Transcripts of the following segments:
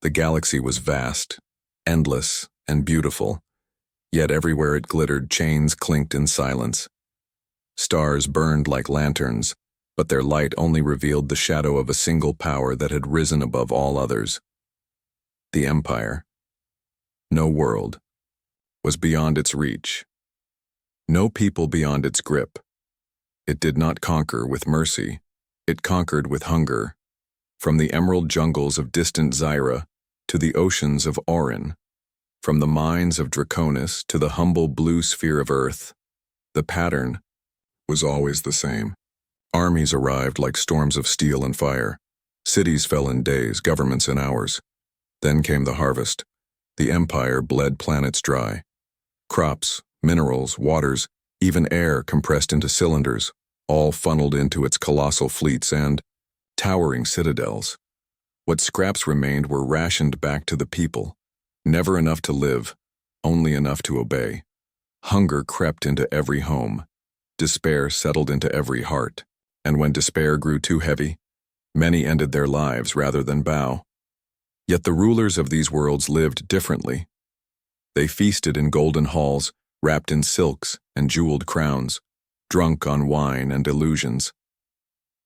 The galaxy was vast, endless, and beautiful, yet everywhere it glittered, chains clinked in silence. Stars burned like lanterns, but their light only revealed the shadow of a single power that had risen above all others. The Empire. No world was beyond its reach. No people beyond its grip. It did not conquer with mercy. It conquered with hunger. From the emerald jungles of distant Zyra to the oceans of Aurin, from the mines of Draconis to the humble blue sphere of Earth, the pattern was always the same. Armies arrived like storms of steel and fire. Cities fell in days, governments in hours. Then came the harvest. The Empire bled planets dry. Crops, minerals, waters, even air compressed into cylinders, all funneled into its colossal fleets and towering citadels. What scraps remained were rationed back to the people. Never enough to live, only enough to obey. Hunger crept into every home. Despair settled into every heart. And when despair grew too heavy, many ended their lives rather than bow. Yet the rulers of these worlds lived differently. They feasted in golden halls, wrapped in silks and jeweled crowns, drunk on wine and illusions.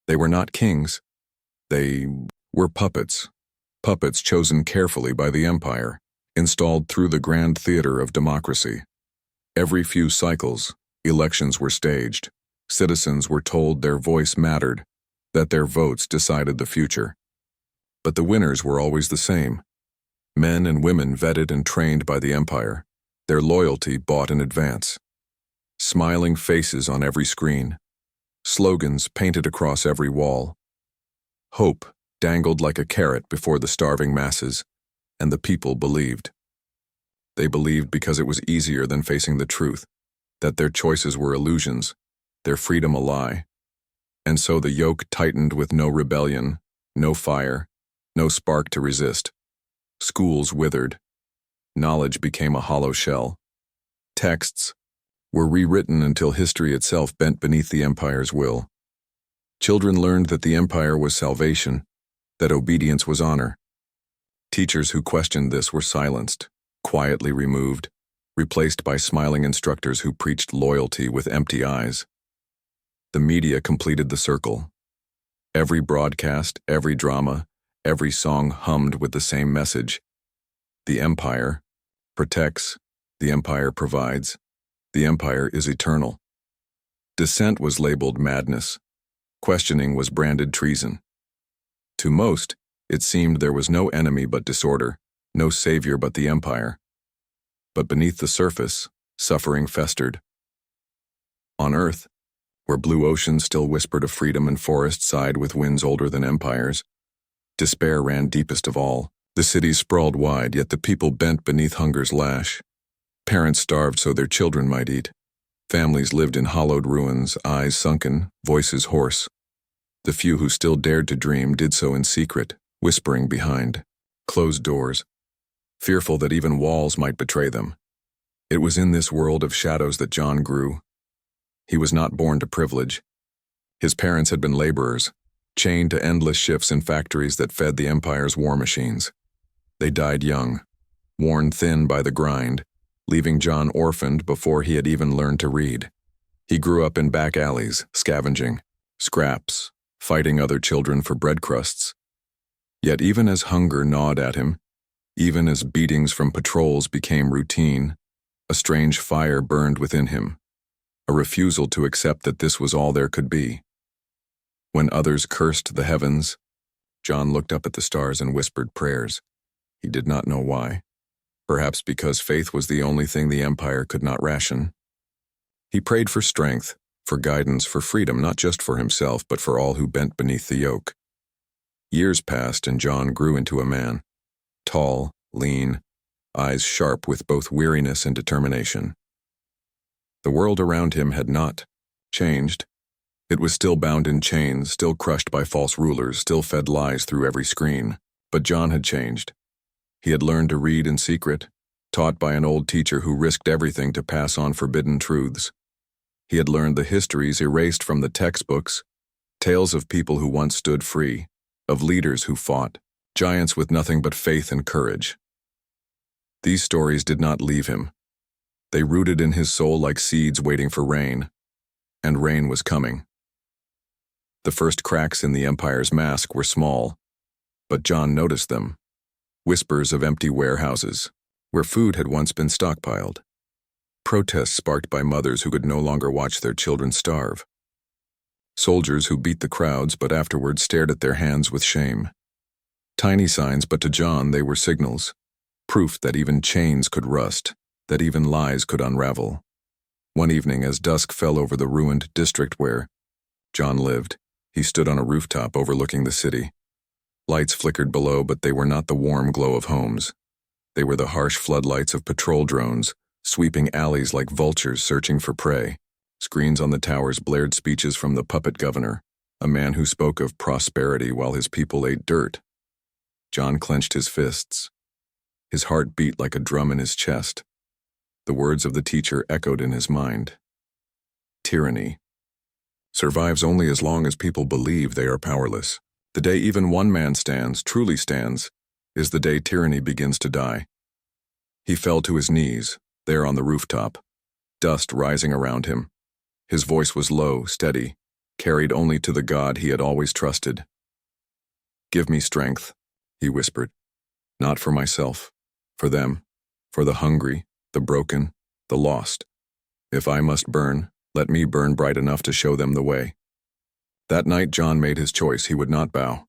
They were not kings. They were puppets. Puppets chosen carefully by the Empire, installed through the grand theater of democracy. Every few cycles, elections were staged. Citizens were told their voice mattered, that their votes decided the future. But the winners were always the same. Men and women vetted and trained by the Empire, their loyalty bought in advance. Smiling faces on every screen, slogans painted across every wall. Hope dangled like a carrot before the starving masses, and the people believed. They believed because it was easier than facing the truth, that their choices were illusions, their freedom a lie. And so the yoke tightened with no rebellion, no fire, no spark to resist. Schools withered. Knowledge became a hollow shell. Texts were rewritten until history itself bent beneath the Empire's will. Children learned that the Empire was salvation, that obedience was honor. Teachers who questioned this were silenced, quietly removed, replaced by smiling instructors who preached loyalty with empty eyes. The media completed the circle. Every broadcast, every drama, every song hummed with the same message. The Empire protects, the Empire provides, the Empire is eternal. Dissent was labeled madness. Questioning was branded treason. To most, it seemed there was no enemy but disorder, no savior but the Empire. But beneath the surface, suffering festered. On Earth, where blue oceans still whispered of freedom and forests sighed with winds older than empires, despair ran deepest of all. The cities sprawled wide, yet the people bent beneath hunger's lash. Parents starved so their children might eat. Families lived in hollowed ruins, eyes sunken, voices hoarse. The few who still dared to dream did so in secret, whispering behind closed doors, fearful that even walls might betray them. It was in this world of shadows that John grew. He was not born to privilege. His parents had been laborers, chained to endless shifts in factories that fed the Empire's war machines. They died young, worn thin by the grind, leaving John orphaned before he had even learned to read. He grew up in back alleys, scavenging, scraps, fighting other children for bread crusts. Yet even as hunger gnawed at him, even as beatings from patrols became routine, a strange fire burned within him, a refusal to accept that this was all there could be. When others cursed the heavens, John looked up at the stars and whispered prayers. He did not know why. Perhaps because faith was the only thing the Empire could not ration. He prayed for strength, for guidance, for freedom, not just for himself, but for all who bent beneath the yoke. Years passed and John grew into a man. Tall, lean, eyes sharp with both weariness and determination. The world around him had not changed. It was still bound in chains, still crushed by false rulers, still fed lies through every screen. But John had changed. He had learned to read in secret, taught by an old teacher who risked everything to pass on forbidden truths. He had learned the histories erased from the textbooks, tales of people who once stood free, of leaders who fought, giants with nothing but faith and courage. These stories did not leave him. They rooted in his soul like seeds waiting for rain, and rain was coming. The first cracks in the Empire's mask were small, but John noticed them. Whispers of empty warehouses, where food had once been stockpiled. Protests sparked by mothers who could no longer watch their children starve. Soldiers who beat the crowds but afterwards stared at their hands with shame. Tiny signs, but to John they were signals. Proof that even chains could rust, that even lies could unravel. One evening, as dusk fell over the ruined district where John lived, he stood on a rooftop overlooking the city. Lights flickered below, but they were not the warm glow of homes. They were the harsh floodlights of patrol drones, sweeping alleys like vultures searching for prey. Screens on the towers blared speeches from the puppet governor, a man who spoke of prosperity while his people ate dirt. John clenched his fists. His heart beat like a drum in his chest. The words of the teacher echoed in his mind. Tyranny survives only as long as people believe they are powerless. The day even one man stands, truly stands, is the day tyranny begins to die. He fell to his knees, there on the rooftop, dust rising around him. His voice was low, steady, carried only to the God he had always trusted. "Give me strength," he whispered. "Not for myself, for them, for the hungry, the broken, the lost. If I must burn, let me burn bright enough to show them the way." That night John made his choice. He would not bow.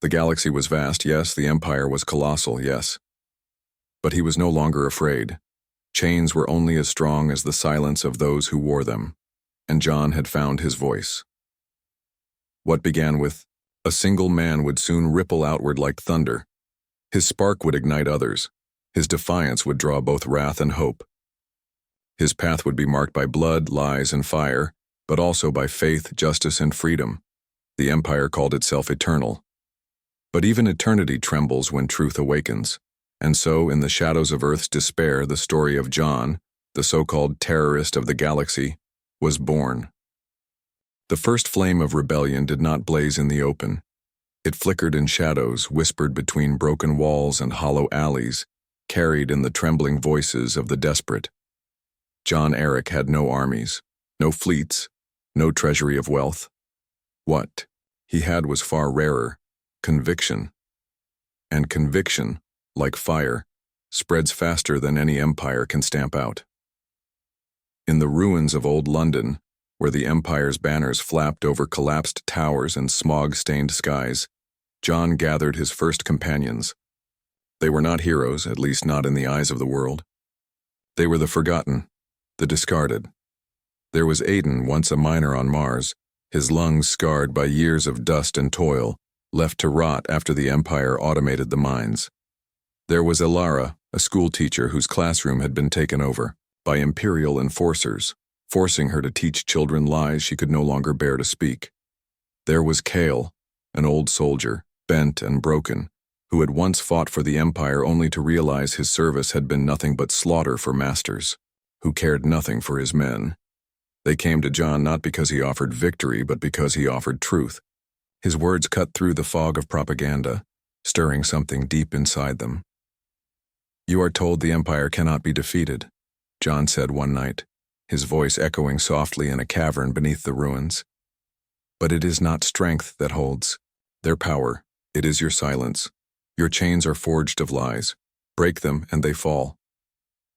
The galaxy was vast, yes. The Empire was colossal, yes. But he was no longer afraid. Chains were only as strong as the silence of those who wore them, and John had found his voice. What began with a single man would soon ripple outward like thunder. His spark would ignite others. His defiance would draw both wrath and hope. His path would be marked by blood, lies, and fire, but also by faith, justice, and freedom. The Empire called itself eternal. But even eternity trembles when truth awakens. And so, in the shadows of Earth's despair, the story of John, the so-called terrorist of the galaxy, was born. The first flame of rebellion did not blaze in the open. It flickered in shadows, whispered between broken walls and hollow alleys, carried in the trembling voices of the desperate. John Aric had no armies, no fleets, no treasury of wealth. What he had was far rarer: conviction. And conviction, like fire, spreads faster than any empire can stamp out. In the ruins of old London, where the Empire's banners flapped over collapsed towers and smog-stained skies, John gathered his first companions. They were not heroes, at least not in the eyes of the world. They were the forgotten, the discarded. There was Aiden, once a miner on Mars, his lungs scarred by years of dust and toil, left to rot after the Empire automated the mines. There was Elara, a schoolteacher whose classroom had been taken over by Imperial enforcers, forcing her to teach children lies she could no longer bear to speak. There was Kale, an old soldier, bent and broken, who had once fought for the Empire only to realize his service had been nothing but slaughter for masters, who cared nothing for his men. They came to John not because he offered victory, but because he offered truth. His words cut through the fog of propaganda, stirring something deep inside them. "You are told the Empire cannot be defeated," John said one night, his voice echoing softly in a cavern beneath the ruins. "But it is not strength that holds their power. It is your silence. Your chains are forged of lies. Break them and they fall."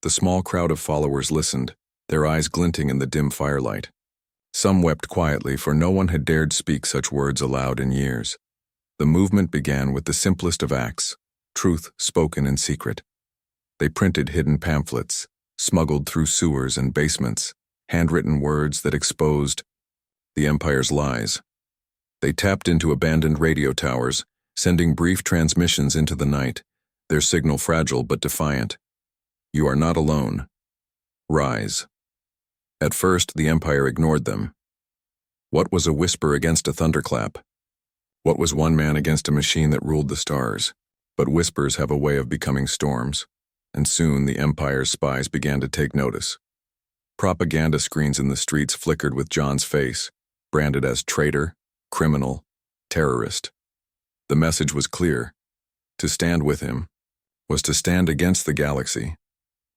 The small crowd of followers listened, their eyes glinting in the dim firelight. Some wept quietly, for no one had dared speak such words aloud in years. The movement began with the simplest of acts, truth spoken in secret. They printed hidden pamphlets, smuggled through sewers and basements, handwritten words that exposed the Empire's lies. They tapped into abandoned radio towers, sending brief transmissions into the night, their signal fragile but defiant. "You are not alone. Rise." At first, the Empire ignored them. What was a whisper against a thunderclap? What was one man against a machine that ruled the stars? But whispers have a way of becoming storms, and soon the Empire's spies began to take notice. Propaganda screens in the streets flickered with John's face, branded as traitor, criminal, terrorist. The message was clear: To stand with him was to stand against the galaxy.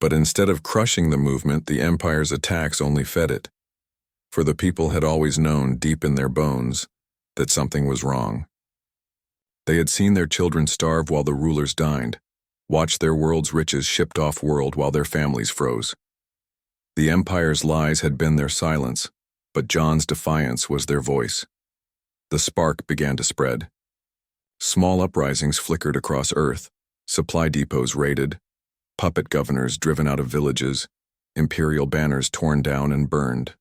But instead of crushing the movement, the Empire's attacks only fed it. For the people had always known deep in their bones that something was wrong. They had seen their children starve while the rulers dined, watched their world's riches shipped off-world while their families froze. The Empire's lies had been their silence, but John's defiance was their voice. The spark began to spread. Small uprisings flickered across Earth, supply depots raided, puppet governors driven out of villages, imperial banners torn down and burned.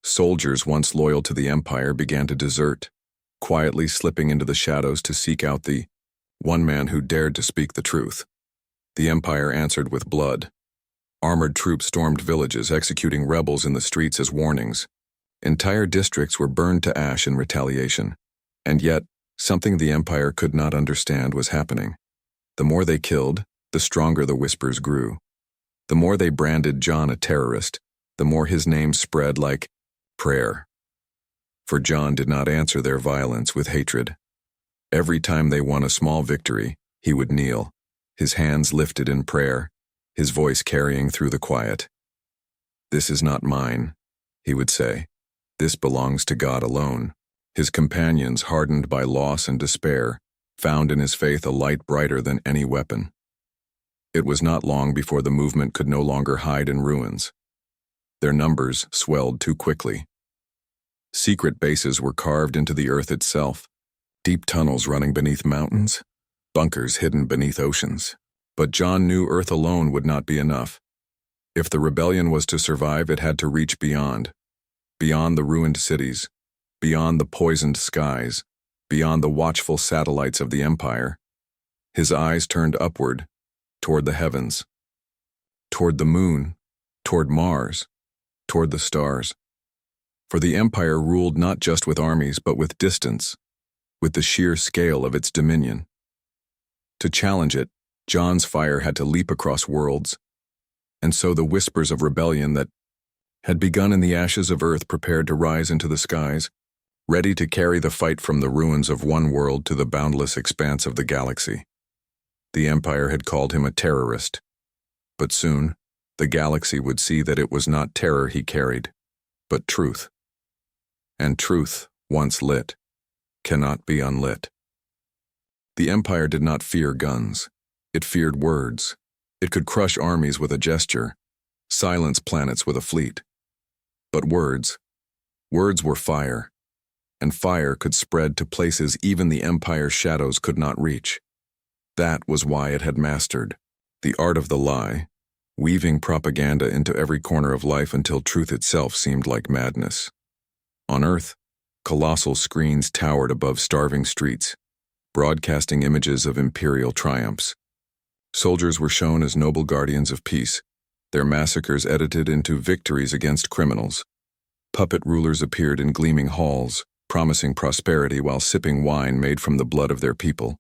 Soldiers once loyal to the Empire began to desert, quietly slipping into the shadows to seek out the one man who dared to speak the truth. The Empire answered with blood. Armored troops stormed villages, executing rebels in the streets as warnings. Entire districts were burned to ash in retaliation. And yet, something the Empire could not understand was happening. The more they killed, the stronger the whispers grew. The more they branded John a terrorist, the more his name spread like prayer. For John did not answer their violence with hatred. Every time they won a small victory, he would kneel, his hands lifted in prayer, his voice carrying through the quiet. "This is not mine," he would say. "This belongs to God alone." His companions, hardened by loss and despair, found in his faith a light brighter than any weapon. It was not long before the movement could no longer hide in ruins. Their numbers swelled too quickly. Secret bases were carved into the earth itself, deep tunnels running beneath mountains, bunkers hidden beneath oceans. But John knew Earth alone would not be enough. If the rebellion was to survive, it had to reach beyond the ruined cities, beyond the poisoned skies, beyond the watchful satellites of the Empire. His eyes turned upward, toward the heavens, toward the moon, toward Mars, toward the stars. For the Empire ruled not just with armies, but with distance, with the sheer scale of its dominion. To challenge it, John's fire had to leap across worlds, and so the whispers of rebellion that had begun in the ashes of Earth prepared to rise into the skies, ready to carry the fight from the ruins of one world to the boundless expanse of the galaxy. The Empire had called him a terrorist, but soon the galaxy would see that it was not terror he carried, but truth. And truth, once lit, cannot be unlit. The Empire did not fear guns. It feared words. It could crush armies with a gesture, silence planets with a fleet. But words were fire, and fire could spread to places even the Empire's shadows could not reach. That was why it had mastered the art of the lie, weaving propaganda into every corner of life until truth itself seemed like madness. On Earth, colossal screens towered above starving streets, broadcasting images of imperial triumphs. Soldiers were shown as noble guardians of peace, their massacres edited into victories against criminals. Puppet rulers appeared in gleaming halls, promising prosperity while sipping wine made from the blood of their people.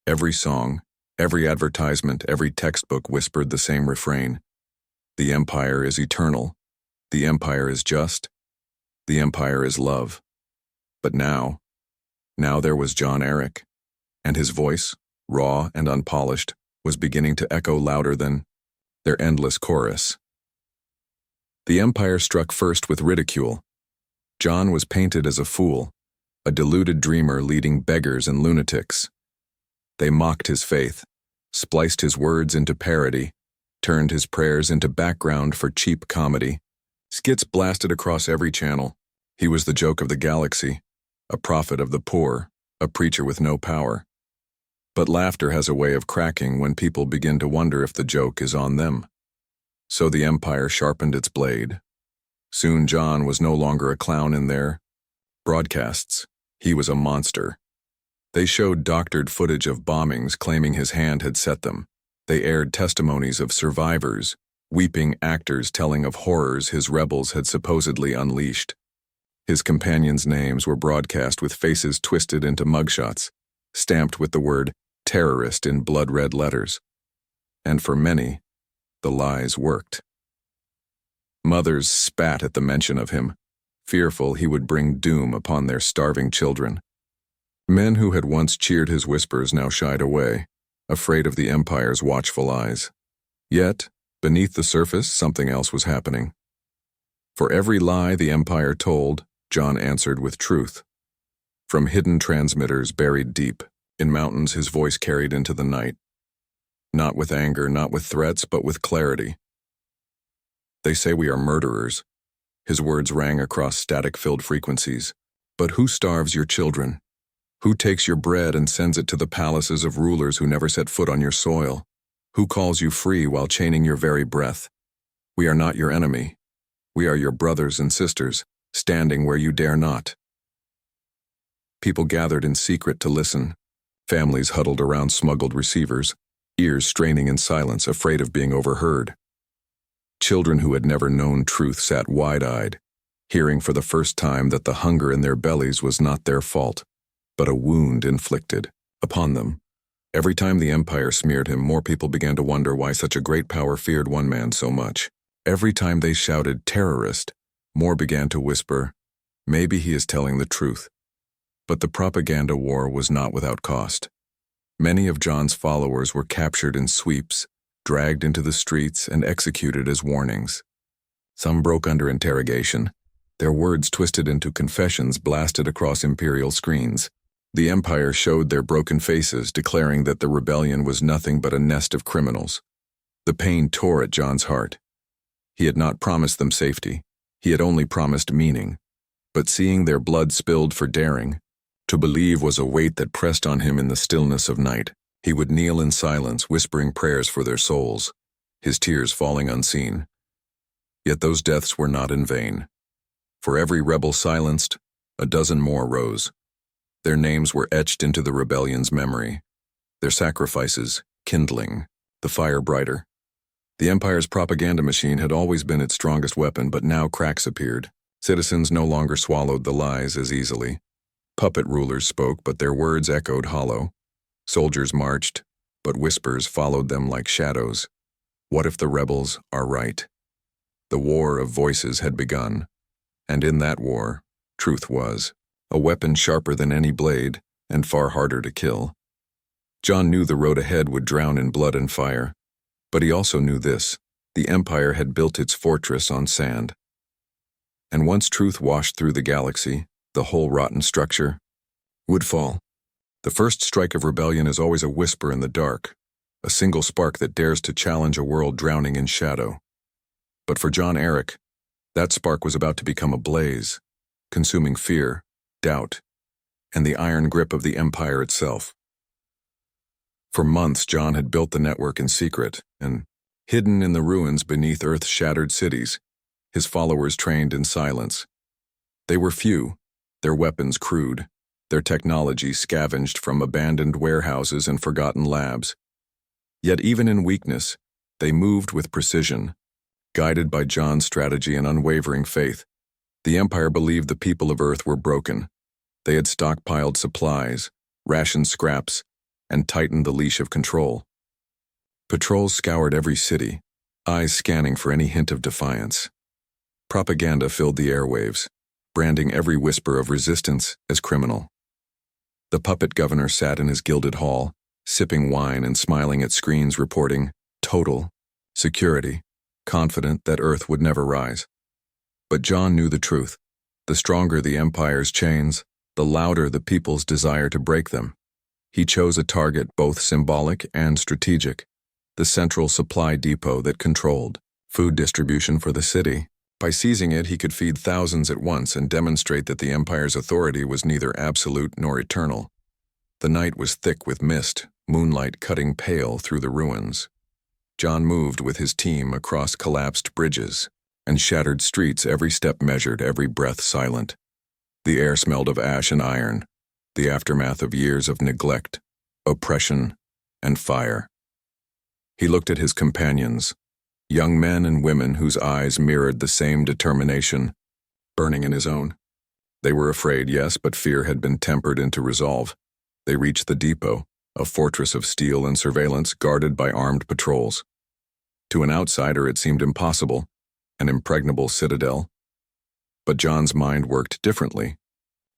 Every song, every advertisement, every textbook whispered the same refrain: the Empire is eternal, the Empire is just, the Empire is love. But now there was John Aric, and his voice, raw and unpolished, was beginning to echo louder than their endless chorus. The Empire struck first with ridicule. John was painted as a fool, a deluded dreamer leading beggars and lunatics. They mocked his faith, spliced his words into parody, turned his prayers into background for cheap comedy. Skits blasted across every channel. He was the joke of the galaxy, a prophet of the poor, a preacher with no power. But laughter has a way of cracking when people begin to wonder if the joke is on them. So the Empire sharpened its blade. Soon John was no longer a clown in their broadcasts. He was a monster. They showed doctored footage of bombings claiming his hand had set them. They aired testimonies of survivors, weeping actors telling of horrors his rebels had supposedly unleashed. His companions' names were broadcast with faces twisted into mugshots, stamped with the word terrorist in blood-red letters. And for many, the lies worked. Mothers spat at the mention of him, fearful he would bring doom upon their starving children. Men who had once cheered his whispers now shied away, afraid of the Empire's watchful eyes. Yet, beneath the surface, something else was happening. For every lie the Empire told, John answered with truth. From hidden transmitters buried deep, in mountains his voice carried into the night. Not with anger, not with threats, but with clarity. They say we are murderers. His words rang across static-filled frequencies. But who starves your children? Who takes your bread and sends it to the palaces of rulers who never set foot on your soil? Who calls you free while chaining your very breath? We are not your enemy. We are your brothers and sisters, standing where you dare not. People gathered in secret to listen. Families huddled around smuggled receivers, ears straining in silence, afraid of being overheard. Children who had never known truth sat wide-eyed, hearing for the first time that the hunger in their bellies was not their fault, but a wound inflicted upon them. Every time the Empire smeared him, more people began to wonder why such a great power feared one man so much. Every time they shouted, "Terrorist," more began to whisper, "Maybe he is telling the truth." But the propaganda war was not without cost. Many of John's followers were captured in sweeps, dragged into the streets, and executed as warnings. Some broke under interrogation, their words twisted into confessions blasted across imperial screens. The Empire showed their broken faces, declaring that the rebellion was nothing but a nest of criminals. The pain tore at John's heart. He had not promised them safety. He had only promised meaning. But seeing their blood spilled for daring, to believe was a weight that pressed on him in the stillness of night. He would kneel in silence, whispering prayers for their souls, his tears falling unseen. Yet those deaths were not in vain. For every rebel silenced, a dozen more rose. Their names were etched into the rebellion's memory, their sacrifices kindling the fire brighter. The Empire's propaganda machine had always been its strongest weapon, but now cracks appeared. Citizens no longer swallowed the lies as easily. Puppet rulers spoke, but their words echoed hollow. Soldiers marched, but whispers followed them like shadows. What if the rebels are right? The war of voices had begun, and in that war, truth was a weapon sharper than any blade and far harder to kill. John knew the road ahead would drown in blood and fire, but he also knew this: the Empire had built its fortress on sand. And once truth washed through the galaxy, the whole rotten structure would fall. The first strike of rebellion is always a whisper in the dark, a single spark that dares to challenge a world drowning in shadow. But for John Aric, that spark was about to become a blaze, consuming fear, doubt, and the iron grip of the Empire itself. For months, John had built the network in secret, and, hidden in the ruins beneath Earth's shattered cities, his followers trained in silence. They were few, their weapons crude, their technology scavenged from abandoned warehouses and forgotten labs. Yet even in weakness, they moved with precision, guided by John's strategy and unwavering faith. The Empire believed the people of Earth were broken. They had stockpiled supplies, rationed scraps, and tightened the leash of control. Patrols scoured every city, eyes scanning for any hint of defiance. Propaganda filled the airwaves, branding every whisper of resistance as criminal. The puppet governor sat in his gilded hall, sipping wine and smiling at screens reporting total security, confident that Earth would never rise. But John knew the truth. The stronger the Empire's chains, the louder the people's desire to break them. He chose a target both symbolic and strategic, the central supply depot that controlled food distribution for the city. By seizing it, he could feed thousands at once and demonstrate that the Empire's authority was neither absolute nor eternal. The night was thick with mist, moonlight cutting pale through the ruins. John moved with his team across collapsed bridges and shattered streets, every step measured, every breath silent. The air smelled of ash and iron, the aftermath of years of neglect, oppression, and fire. He looked at his companions, young men and women whose eyes mirrored the same determination, burning in his own. They were afraid, yes, but fear had been tempered into resolve. They reached the depot, a fortress of steel and surveillance guarded by armed patrols. To an outsider, it seemed impossible, an impregnable citadel. But John's mind worked differently.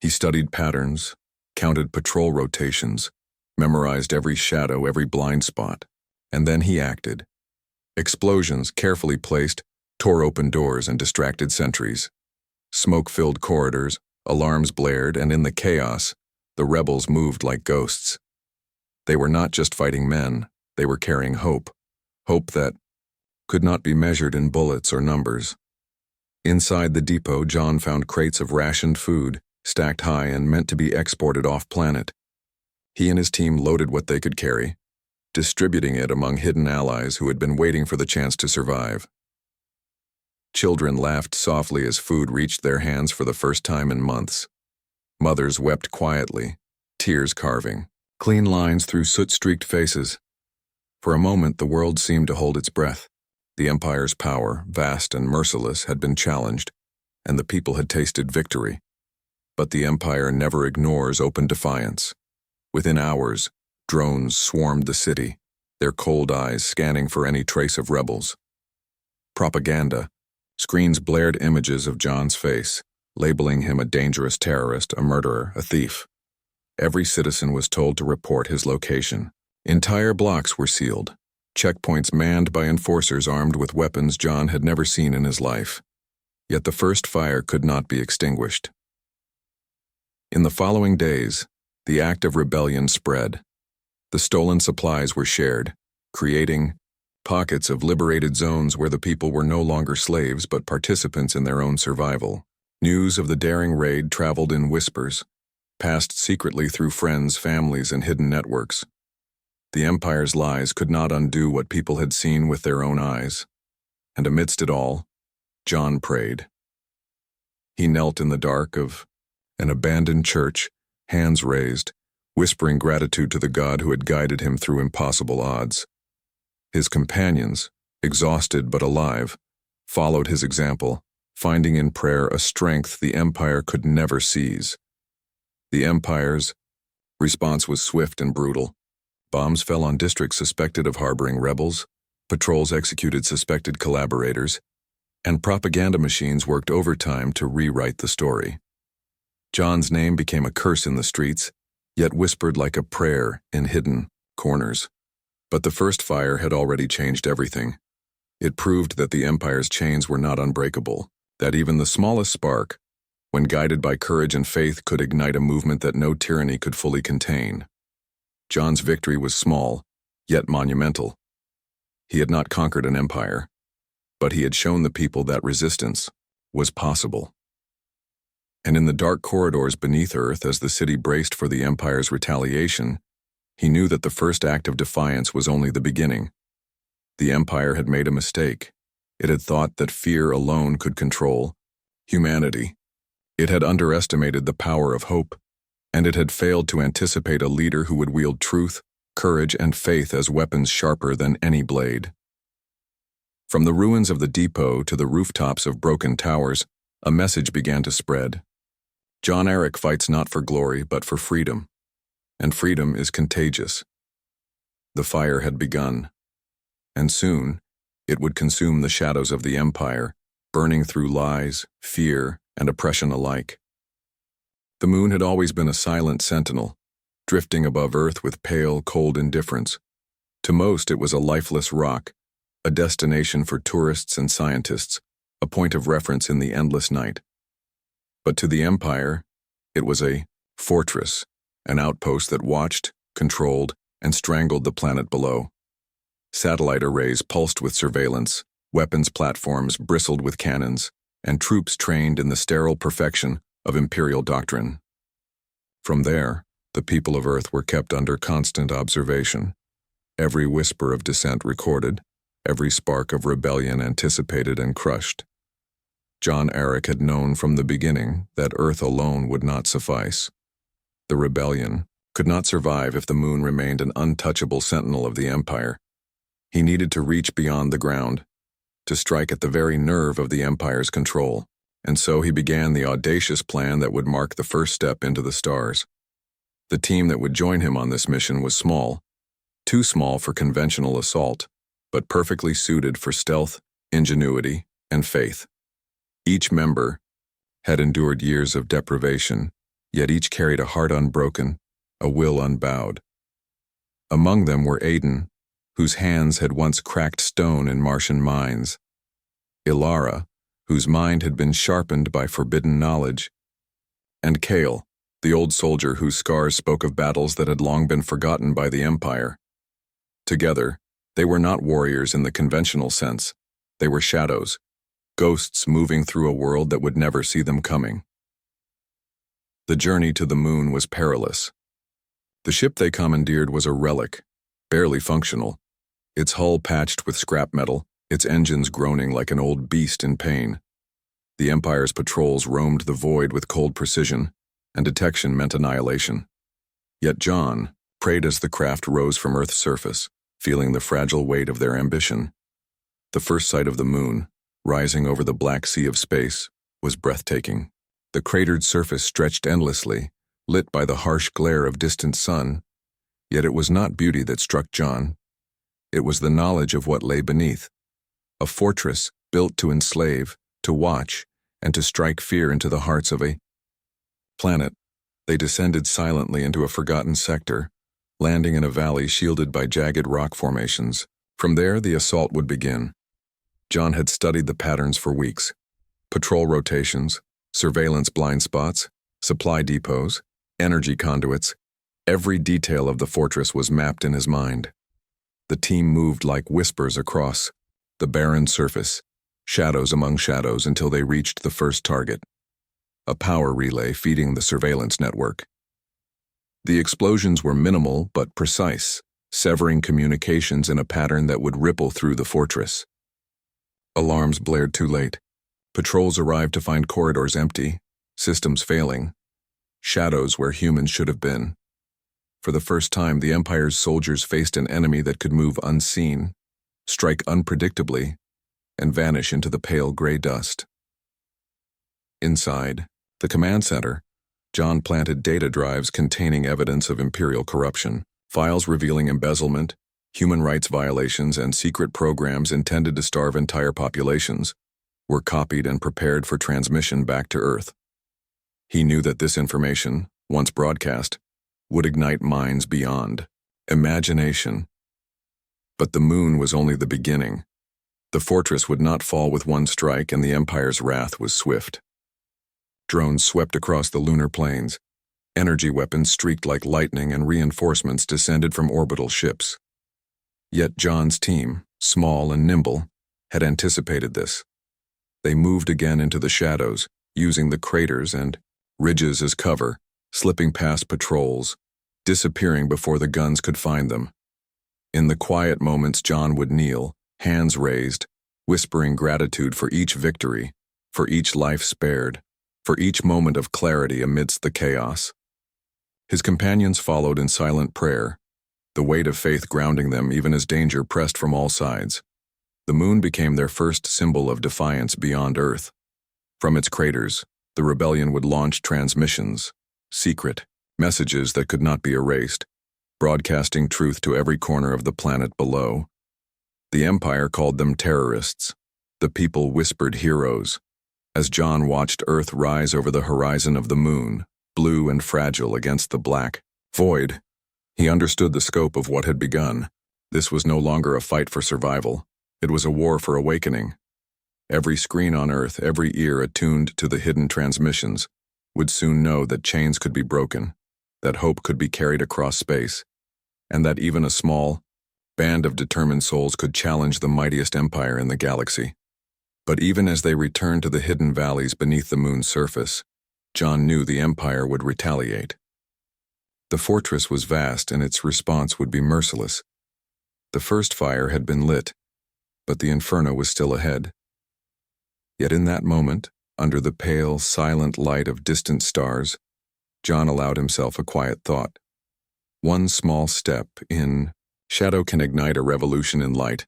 He studied patterns, counted patrol rotations, memorized every shadow, every blind spot. And then he acted. Explosions, carefully placed, tore open doors and distracted sentries. Smoke-filled corridors, alarms blared, and in the chaos, the rebels moved like ghosts. They were not just fighting men, they were carrying hope. Hope that could not be measured in bullets or numbers. Inside the depot, John found crates of rationed food, stacked high and meant to be exported off-planet. He and his team loaded what they could carry, distributing it among hidden allies who had been waiting for the chance to survive. Children laughed softly as food reached their hands for the first time in months. Mothers wept quietly, tears carving clean lines through soot-streaked faces. For a moment, the world seemed to hold its breath. The Empire's power, vast and merciless, had been challenged, and the people had tasted victory. But the Empire never ignores open defiance. Within hours, drones swarmed the city, their cold eyes scanning for any trace of rebels. Propaganda. Screens blared images of John's face, labeling him a dangerous terrorist, a murderer, a thief. Every citizen was told to report his location. Entire blocks were sealed, checkpoints manned by enforcers armed with weapons John had never seen in his life. Yet the first fire could not be extinguished. In the following days, the act of rebellion spread. The stolen supplies were shared, creating pockets of liberated zones where the people were no longer slaves but participants in their own survival. News of the daring raid traveled in whispers, passed secretly through friends, families, and hidden networks. The Empire's lies could not undo what people had seen with their own eyes. And amidst it all, John prayed. He knelt in the dark of an abandoned church, hands raised, whispering gratitude to the God who had guided him through impossible odds. His companions, exhausted but alive, followed his example, finding in prayer a strength the Empire could never seize. The Empire's response was swift and brutal. Bombs fell on districts suspected of harboring rebels, patrols executed suspected collaborators, and propaganda machines worked overtime to rewrite the story. John's name became a curse in the streets, yet whispered like a prayer in hidden corners. But the first fire had already changed everything. It proved that the Empire's chains were not unbreakable, that even the smallest spark, when guided by courage and faith, could ignite a movement that no tyranny could fully contain. John's victory was small, yet monumental. He had not conquered an empire, but he had shown the people that resistance was possible. And in the dark corridors beneath Earth, as the city braced for the Empire's retaliation, he knew that the first act of defiance was only the beginning. The Empire had made a mistake. It had thought that fear alone could control humanity. It had underestimated the power of hope, and it had failed to anticipate a leader who would wield truth, courage, and faith as weapons sharper than any blade. From the ruins of the depot to the rooftops of broken towers, a message began to spread. John Aric fights not for glory, but for freedom. And freedom is contagious. The fire had begun, and soon it would consume the shadows of the Empire, burning through lies, fear, and oppression alike. The moon had always been a silent sentinel, drifting above Earth with pale, cold indifference. To most, it was a lifeless rock, a destination for tourists and scientists, a point of reference in the endless night. But to the Empire, it was a fortress, an outpost that watched, controlled, and strangled the planet below. Satellite arrays pulsed with surveillance, weapons platforms bristled with cannons, and troops trained in the sterile perfection of imperial doctrine. From there, the people of Earth were kept under constant observation. Every whisper of dissent recorded, every spark of rebellion anticipated and crushed. John Aric had known from the beginning that Earth alone would not suffice. The rebellion could not survive if the moon remained an untouchable sentinel of the Empire. He needed to reach beyond the ground, to strike at the very nerve of the Empire's control, and so he began the audacious plan that would mark the first step into the stars. The team that would join him on this mission was small, too small for conventional assault, but perfectly suited for stealth, ingenuity, and faith. Each member had endured years of deprivation, yet each carried a heart unbroken, a will unbowed. Among them were Aiden, whose hands had once cracked stone in Martian mines, Ilara, whose mind had been sharpened by forbidden knowledge, and Kale, the old soldier whose scars spoke of battles that had long been forgotten by the Empire. Together, they were not warriors in the conventional sense. They were shadows, ghosts moving through a world that would never see them coming. The journey to the moon was perilous. The ship they commandeered was a relic, barely functional, its hull patched with scrap metal, its engines groaning like an old beast in pain. The Empire's patrols roamed the void with cold precision, and detection meant annihilation. Yet John prayed as the craft rose from Earth's surface, feeling the fragile weight of their ambition. The first sight of the moon, rising over the black sea of space, was breathtaking. The cratered surface stretched endlessly, lit by the harsh glare of distant sun, yet it was not beauty that struck John. It was the knowledge of what lay beneath. A fortress built to enslave, to watch, and to strike fear into the hearts of a planet. They descended silently into a forgotten sector, landing in a valley shielded by jagged rock formations. From there, the assault would begin. John had studied the patterns for weeks. Patrol rotations, surveillance blind spots, supply depots, energy conduits. Every detail of the fortress was mapped in his mind. The team moved like whispers across the barren surface, shadows among shadows until they reached the first target, a power relay feeding the surveillance network. The explosions were minimal but precise, severing communications in a pattern that would ripple through the fortress. Alarms blared too late. Patrols arrived to find corridors empty, systems failing, shadows where humans should have been. For the first time, the Empire's soldiers faced an enemy that could move unseen, strike unpredictably, and vanish into the pale gray dust. Inside the command center, John planted data drives containing evidence of Imperial corruption, files revealing embezzlement, human rights violations, and secret programs intended to starve entire populations were copied and prepared for transmission back to Earth. He knew that this information, once broadcast, would ignite minds beyond imagination. But the moon was only the beginning. The fortress would not fall with one strike, and the Empire's wrath was swift. Drones swept across the lunar plains. Energy weapons streaked like lightning, and reinforcements descended from orbital ships. Yet John's team, small and nimble, had anticipated this. They moved again into the shadows, using the craters and ridges as cover, slipping past patrols, disappearing before the guns could find them. In the quiet moments, John would kneel, hands raised, whispering gratitude for each victory, for each life spared, for each moment of clarity amidst the chaos. His companions followed in silent prayer, the weight of faith grounding them even as danger pressed from all sides. The moon became their first symbol of defiance beyond Earth. From its craters, the rebellion would launch transmissions, secret messages that could not be erased, broadcasting truth to every corner of the planet below. The Empire called them terrorists. The people whispered heroes. As John watched Earth rise over the horizon of the moon, blue and fragile against the black void, he understood the scope of what had begun. This was no longer a fight for survival. It was a war for awakening. Every screen on Earth, every ear attuned to the hidden transmissions, would soon know that chains could be broken, that hope could be carried across space, and that even a small band of determined souls could challenge the mightiest empire in the galaxy. But even as they returned to the hidden valleys beneath the moon's surface, John knew the Empire would retaliate. The fortress was vast, and its response would be merciless. The first fire had been lit, but the inferno was still ahead. Yet in that moment, under the pale, silent light of distant stars, John allowed himself a quiet thought. One small step in shadow can ignite a revolution in light,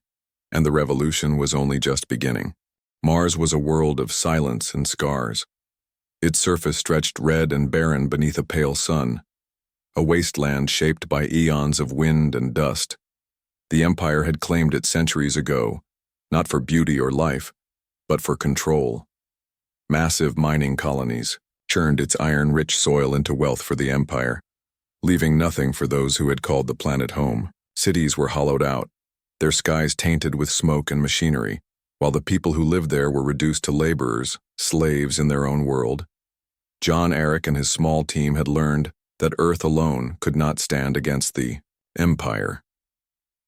and the revolution was only just beginning. Mars was a world of silence and scars. Its surface stretched red and barren beneath a pale sun, a wasteland shaped by eons of wind and dust. The Empire had claimed it centuries ago, not for beauty or life, but for control. Massive mining colonies, churned its iron-rich soil into wealth for the Empire, leaving nothing for those who had called the planet home. Cities were hollowed out, their skies tainted with smoke and machinery, while the people who lived there were reduced to laborers, slaves in their own world. John Aric and his small team had learned that Earth alone could not stand against the Empire.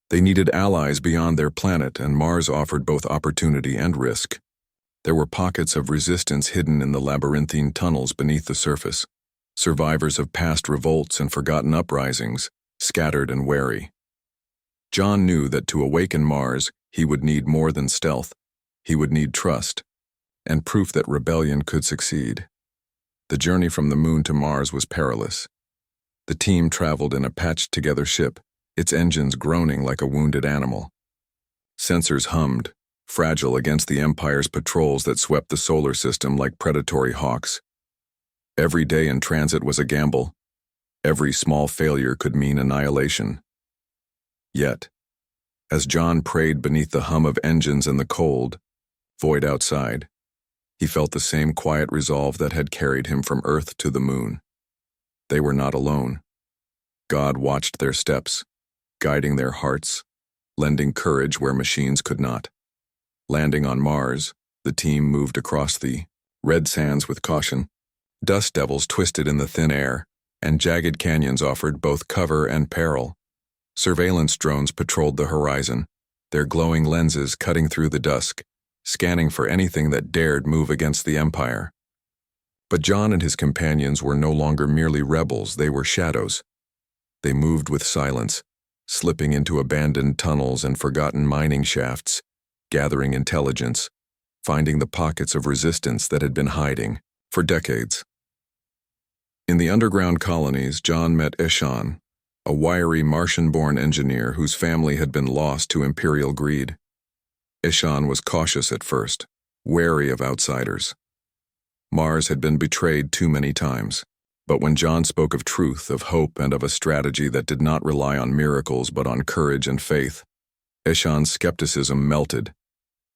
They needed allies beyond their planet, and Mars offered both opportunity and risk. There were pockets of resistance hidden in the labyrinthine tunnels beneath the surface, survivors of past revolts and forgotten uprisings, scattered and wary. John knew that to awaken Mars, he would need more than stealth. He would need trust, and proof that rebellion could succeed. The journey from the moon to Mars was perilous. The team traveled in a patched-together ship, its engines groaning like a wounded animal. Sensors hummed, fragile against the Empire's patrols that swept the solar system like predatory hawks. Every day in transit was a gamble. Every small failure could mean annihilation. Yet, as John prayed beneath the hum of engines and the cold, void outside, he felt the same quiet resolve that had carried him from Earth to the moon. They were not alone. God watched their steps, guiding their hearts, lending courage where machines could not. Landing on Mars, the team moved across the red sands with caution. Dust devils twisted in the thin air, and jagged canyons offered both cover and peril. Surveillance drones patrolled the horizon, their glowing lenses cutting through the dusk, scanning for anything that dared move against the Empire. But John and his companions were no longer merely rebels, they were shadows. They moved with silence, slipping into abandoned tunnels and forgotten mining shafts, gathering intelligence, finding the pockets of resistance that had been hiding for decades. In the underground colonies, John met Ishan, a wiry Martian-born engineer whose family had been lost to imperial greed. Ishan was cautious at first, wary of outsiders. Mars had been betrayed too many times, but when John spoke of truth, of hope, and of a strategy that did not rely on miracles but on courage and faith, Ishan's skepticism melted.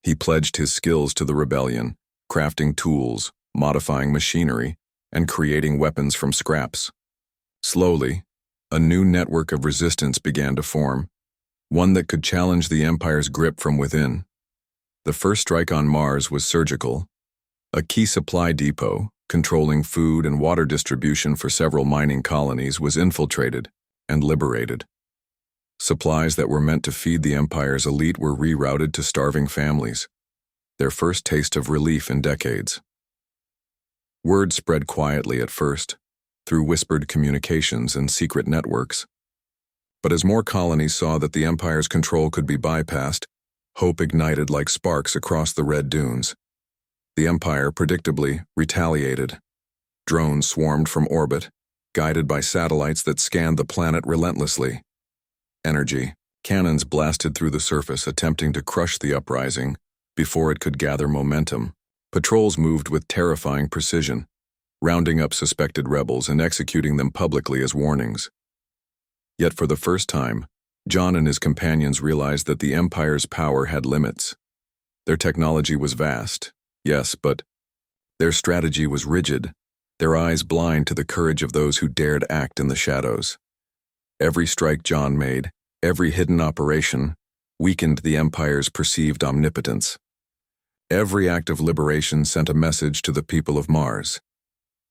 He pledged his skills to the rebellion, crafting tools, modifying machinery, and creating weapons from scraps. Slowly, a new network of resistance began to form, one that could challenge the Empire's grip from within. The first strike on Mars was surgical. A key supply depot, controlling food and water distribution for several mining colonies, was infiltrated and liberated. Supplies that were meant to feed the Empire's elite were rerouted to starving families, their first taste of relief in decades. Word spread quietly at first, through whispered communications and secret networks. But as more colonies saw that the Empire's control could be bypassed, hope ignited like sparks across the red dunes. The Empire, predictably, retaliated. Drones swarmed from orbit, guided by satellites that scanned the planet relentlessly. Energy, cannons blasted through the surface, attempting to crush the uprising before it could gather momentum. Patrols moved with terrifying precision, rounding up suspected rebels and executing them publicly as warnings. Yet for the first time, John and his companions realized that the Empire's power had limits. Their technology was vast, yes, but their strategy was rigid, their eyes blind to the courage of those who dared act in the shadows. Every strike John made, every hidden operation, weakened the Empire's perceived omnipotence. Every act of liberation sent a message to the people of Mars.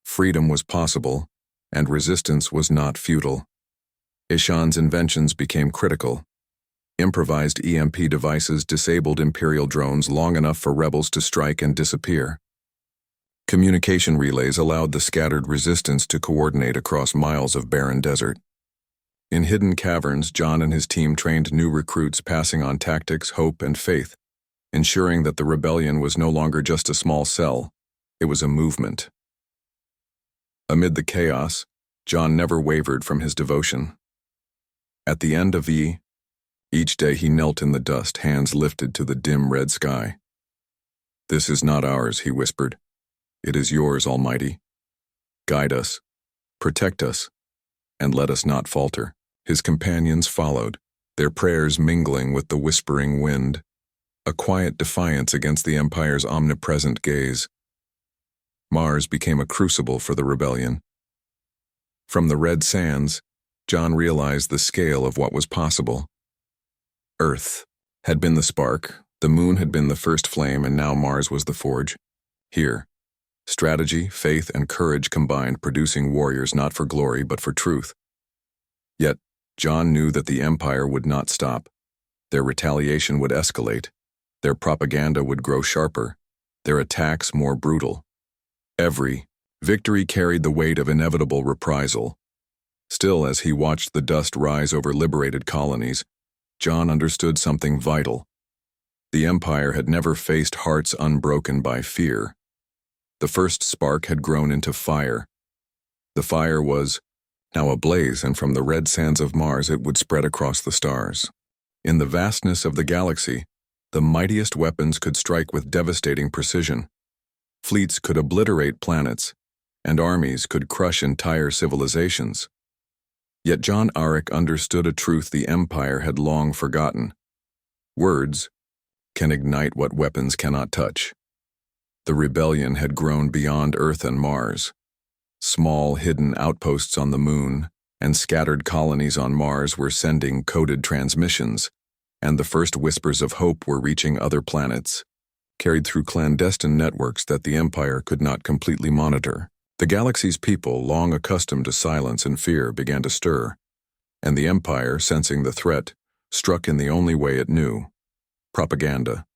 Freedom was possible, and resistance was not futile. Ishan's inventions became critical. Improvised EMP devices disabled Imperial drones long enough for rebels to strike and disappear. Communication relays allowed the scattered resistance to coordinate across miles of barren desert. In hidden caverns, John and his team trained new recruits, passing on tactics, hope, and faith, ensuring that the rebellion was no longer just a small cell, it was a movement. Amid the chaos, John never wavered from his devotion. At the end of each day he knelt in the dust, hands lifted to the dim red sky. "This is not ours," he whispered. "It is yours, Almighty. Guide us, protect us, and let us not falter." His companions followed, their prayers mingling with the whispering wind, a quiet defiance against the Empire's omnipresent gaze. Mars became a crucible for the rebellion. From the red sands, John realized the scale of what was possible. Earth had been the spark, the moon had been the first flame, and now Mars was the forge. Here, strategy, faith, and courage combined, producing warriors not for glory but for truth. Yet, John knew that the Empire would not stop. Their retaliation would escalate. Their propaganda would grow sharper. Their attacks more brutal. Every victory carried the weight of inevitable reprisal. Still, as he watched the dust rise over liberated colonies, John understood something vital. The Empire had never faced hearts unbroken by fear. The first spark had grown into fire. The fire was now ablaze, and from the red sands of Mars it would spread across the stars. In the vastness of the galaxy, the mightiest weapons could strike with devastating precision. Fleets could obliterate planets, and armies could crush entire civilizations. Yet John Aric understood a truth the Empire had long forgotten. Words can ignite what weapons cannot touch. The rebellion had grown beyond Earth and Mars. Small, hidden outposts on the moon and scattered colonies on Mars were sending coded transmissions, and the first whispers of hope were reaching other planets, carried through clandestine networks that the Empire could not completely monitor. The galaxy's people, long accustomed to silence and fear, began to stir, and the Empire, sensing the threat, struck in the only way it knew: propaganda.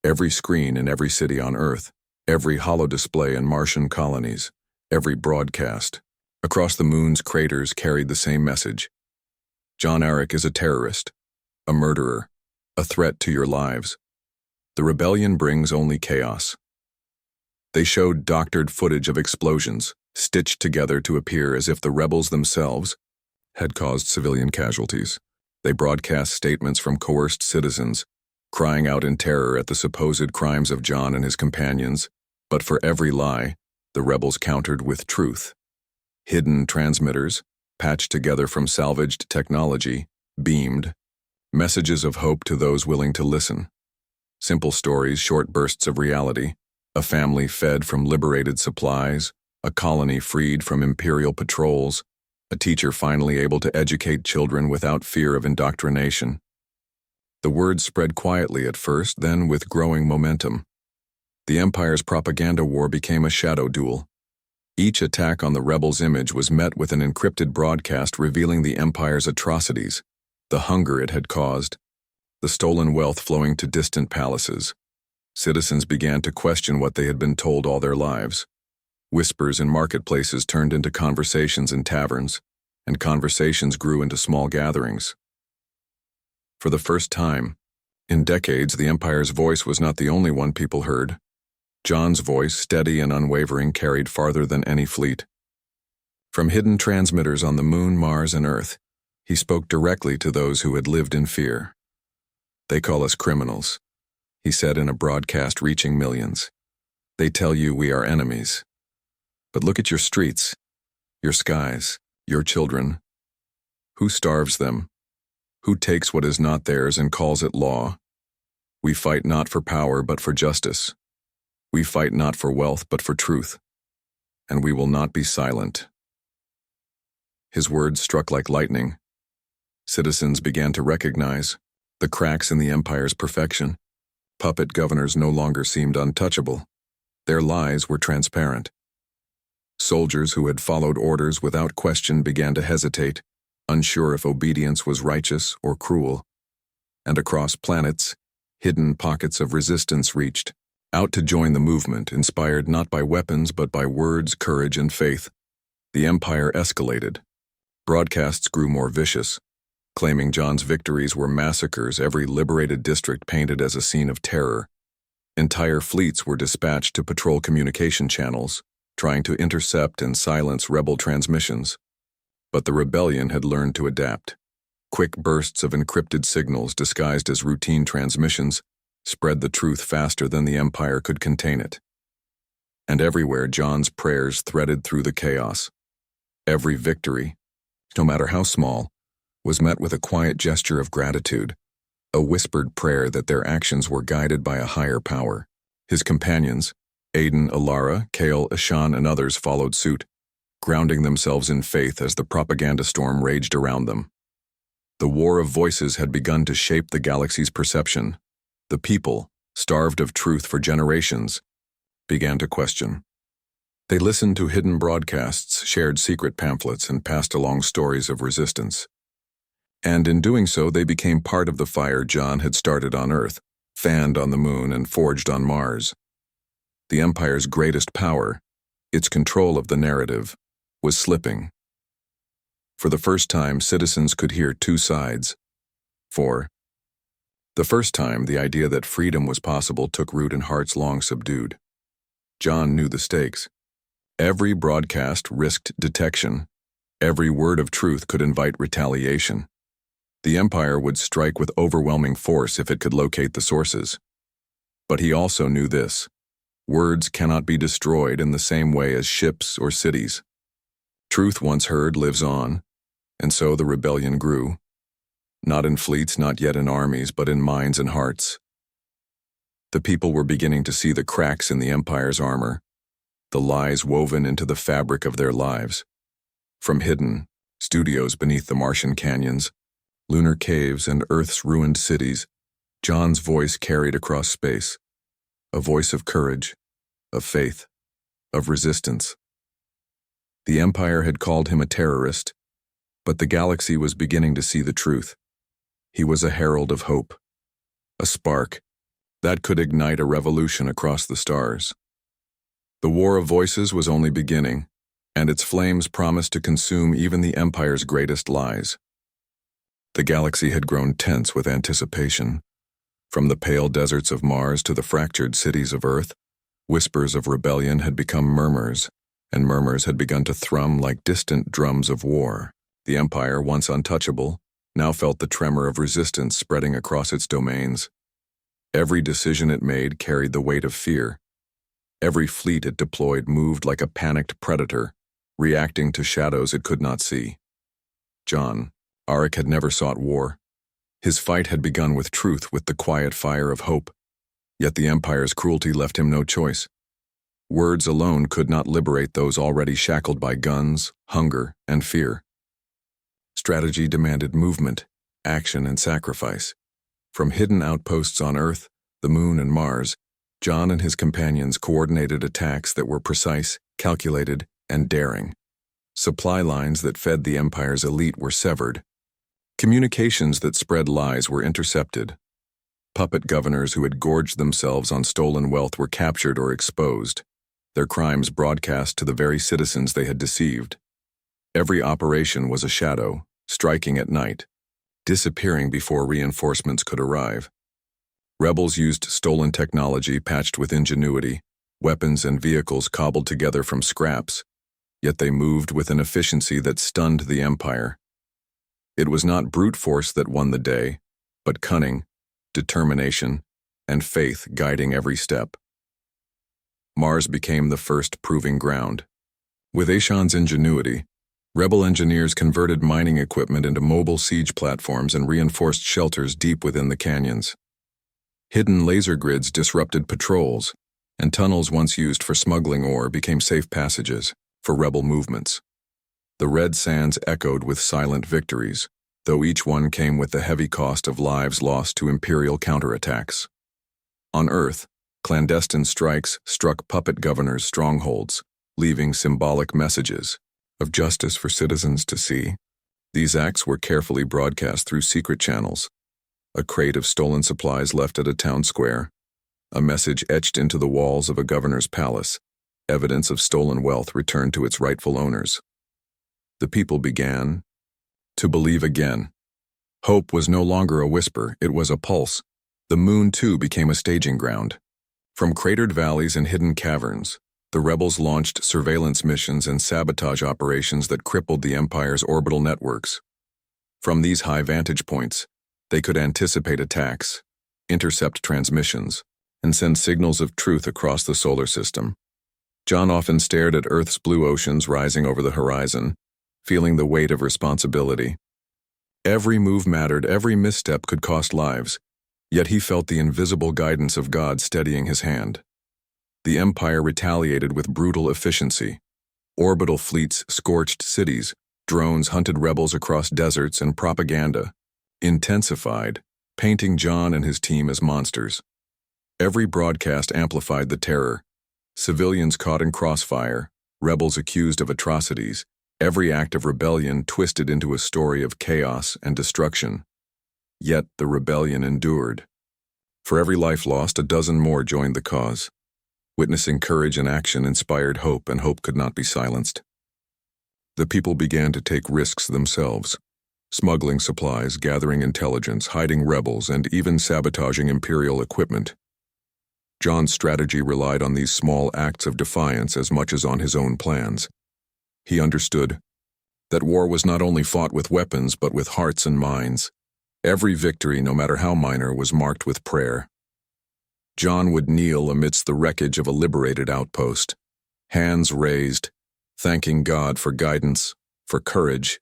Every screen in every city on Earth, every holodisplay in Martian colonies, every broadcast across the moon's craters carried the same message. John Aric is a terrorist, a murderer, a threat to your lives. The rebellion brings only chaos. They showed doctored footage of explosions, stitched together to appear as if the rebels themselves had caused civilian casualties. They broadcast statements from coerced citizens, crying out in terror at the supposed crimes of John and his companions, but for every lie, the rebels countered with truth. Hidden transmitters, patched together from salvaged technology, beamed messages of hope to those willing to listen. Simple stories, short bursts of reality, a family fed from liberated supplies, a colony freed from imperial patrols, a teacher finally able to educate children without fear of indoctrination. The words spread quietly at first, then with growing momentum. The Empire's propaganda war became a shadow duel. Each attack on the rebels' image was met with an encrypted broadcast revealing the Empire's atrocities, the hunger it had caused, the stolen wealth flowing to distant palaces. Citizens began to question what they had been told all their lives. Whispers in marketplaces turned into conversations in taverns, and conversations grew into small gatherings. For the first time in decades, the Empire's voice was not the only one people heard. John's voice, steady and unwavering, carried farther than any fleet. From hidden transmitters on the moon, Mars, and Earth, he spoke directly to those who had lived in fear. "They call us criminals," he said in a broadcast reaching millions. "They tell you we are enemies. But look at your streets, your skies, your children. Who starves them? Who takes what is not theirs and calls it law? We fight not for power but for justice. We fight not for wealth but for truth. And we will not be silent." His words struck like lightning. Citizens began to recognize the cracks in the Empire's perfection. Puppet governors no longer seemed untouchable. Their lies were transparent. Soldiers who had followed orders without question began to hesitate, unsure if obedience was righteous or cruel. And across planets, hidden pockets of resistance reached out to join the movement, inspired not by weapons but by words, courage, and faith. The Empire escalated. Broadcasts grew more vicious, claiming John's victories were massacres, every liberated district painted as a scene of terror. Entire fleets were dispatched to patrol communication channels, trying to intercept and silence rebel transmissions. But the rebellion had learned to adapt. Quick bursts of encrypted signals disguised as routine transmissions spread the truth faster than the Empire could contain it. And everywhere John's prayers threaded through the chaos. Every victory, no matter how small, was met with a quiet gesture of gratitude, a whispered prayer that their actions were guided by a higher power. His companions, Aiden, Alara, Kale, Ishan, and others followed suit, grounding themselves in faith as the propaganda storm raged around them. The war of voices had begun to shape the galaxy's perception. The people, starved of truth for generations, began to question. They listened to hidden broadcasts, shared secret pamphlets, and passed along stories of resistance. And in doing so, they became part of the fire John had started on Earth, fanned on the moon, and forged on Mars. The Empire's greatest power, its control of the narrative, was slipping. For the first time, citizens could hear two sides. For the first time, the idea that freedom was possible took root in hearts long subdued. John knew the stakes. Every broadcast risked detection. Every word of truth could invite retaliation. The Empire would strike with overwhelming force if it could locate the sources. But he also knew this: words cannot be destroyed in the same way as ships or cities. Truth once heard lives on, and so the rebellion grew. Not in fleets, not yet in armies, but in minds and hearts. The people were beginning to see the cracks in the Empire's armor, the lies woven into the fabric of their lives. From hidden studios beneath the Martian canyons, lunar caves, and Earth's ruined cities, John's voice carried across space, a voice of courage, of faith, of resistance. The Empire had called him a terrorist, but the galaxy was beginning to see the truth. He was a herald of hope, a spark that could ignite a revolution across the stars. The War of Voices was only beginning, and its flames promised to consume even the Empire's greatest lies. The galaxy had grown tense with anticipation. From the pale deserts of Mars to the fractured cities of Earth, whispers of rebellion had become murmurs, and murmurs had begun to thrum like distant drums of war. The Empire, once untouchable, now felt the tremor of resistance spreading across its domains. Every decision it made carried the weight of fear. Every fleet it deployed moved like a panicked predator, reacting to shadows it could not see. John, Aric, had never sought war. His fight had begun with truth, with the quiet fire of hope. Yet the Empire's cruelty left him no choice. Words alone could not liberate those already shackled by guns, hunger, and fear. Strategy demanded movement, action, and sacrifice. From hidden outposts on Earth, the Moon, and Mars, John and his companions coordinated attacks that were precise, calculated, and daring. Supply lines that fed the Empire's elite were severed. Communications that spread lies were intercepted. Puppet governors who had gorged themselves on stolen wealth were captured or exposed, their crimes broadcast to the very citizens they had deceived. Every operation was a shadow, striking at night, disappearing before reinforcements could arrive. Rebels used stolen technology patched with ingenuity, weapons and vehicles cobbled together from scraps, yet they moved with an efficiency that stunned the Empire. It was not brute force that won the day, but cunning, determination, and faith guiding every step. Mars became the first proving ground. With Ishan's ingenuity, rebel engineers converted mining equipment into mobile siege platforms and reinforced shelters deep within the canyons. Hidden laser grids disrupted patrols, and tunnels once used for smuggling ore became safe passages for rebel movements. The red sands echoed with silent victories, though each one came with the heavy cost of lives lost to Imperial counterattacks. On Earth, clandestine strikes struck puppet governors' strongholds, leaving symbolic messages of justice for citizens to see. These acts were carefully broadcast through secret channels. A crate of stolen supplies left at a town square, a message etched into the walls of a governor's palace, evidence of stolen wealth returned to its rightful owners. The people began to believe again. Hope was no longer a whisper, it was a pulse. The moon, too, became a staging ground. From cratered valleys and hidden caverns, the rebels launched surveillance missions and sabotage operations that crippled the Empire's orbital networks. From these high vantage points, they could anticipate attacks, intercept transmissions, and send signals of truth across the solar system. John often stared at Earth's blue oceans rising over the horizon, feeling the weight of responsibility. Every move mattered, every misstep could cost lives, yet he felt the invisible guidance of God steadying his hand. The Empire retaliated with brutal efficiency. Orbital fleets scorched cities, drones hunted rebels across deserts, and propaganda intensified, painting John and his team as monsters. Every broadcast amplified the terror. Civilians caught in crossfire, rebels accused of atrocities, every act of rebellion twisted into a story of chaos and destruction. Yet the rebellion endured. For every life lost, a dozen more joined the cause. Witnessing courage and action inspired hope, and hope could not be silenced. The people began to take risks themselves, smuggling supplies, gathering intelligence, hiding rebels, and even sabotaging Imperial equipment. John's strategy relied on these small acts of defiance as much as on his own plans. He understood that war was not only fought with weapons but with hearts and minds. Every victory, no matter how minor, was marked with prayer. John would kneel amidst the wreckage of a liberated outpost, hands raised, thanking God for guidance, for courage,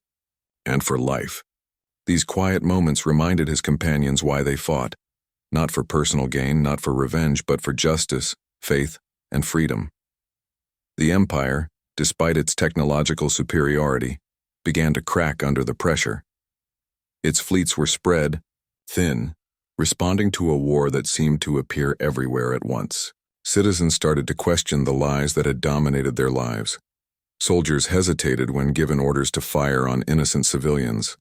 and for life. These quiet moments reminded his companions why they fought, not for personal gain, not for revenge, but for justice, faith, and freedom. The Empire, despite its technological superiority, began to crack under the pressure. Its fleets were spread, thin, responding to a war that seemed to appear everywhere at once. Citizens started to question the lies that had dominated their lives. Soldiers hesitated when given orders to fire on innocent civilians.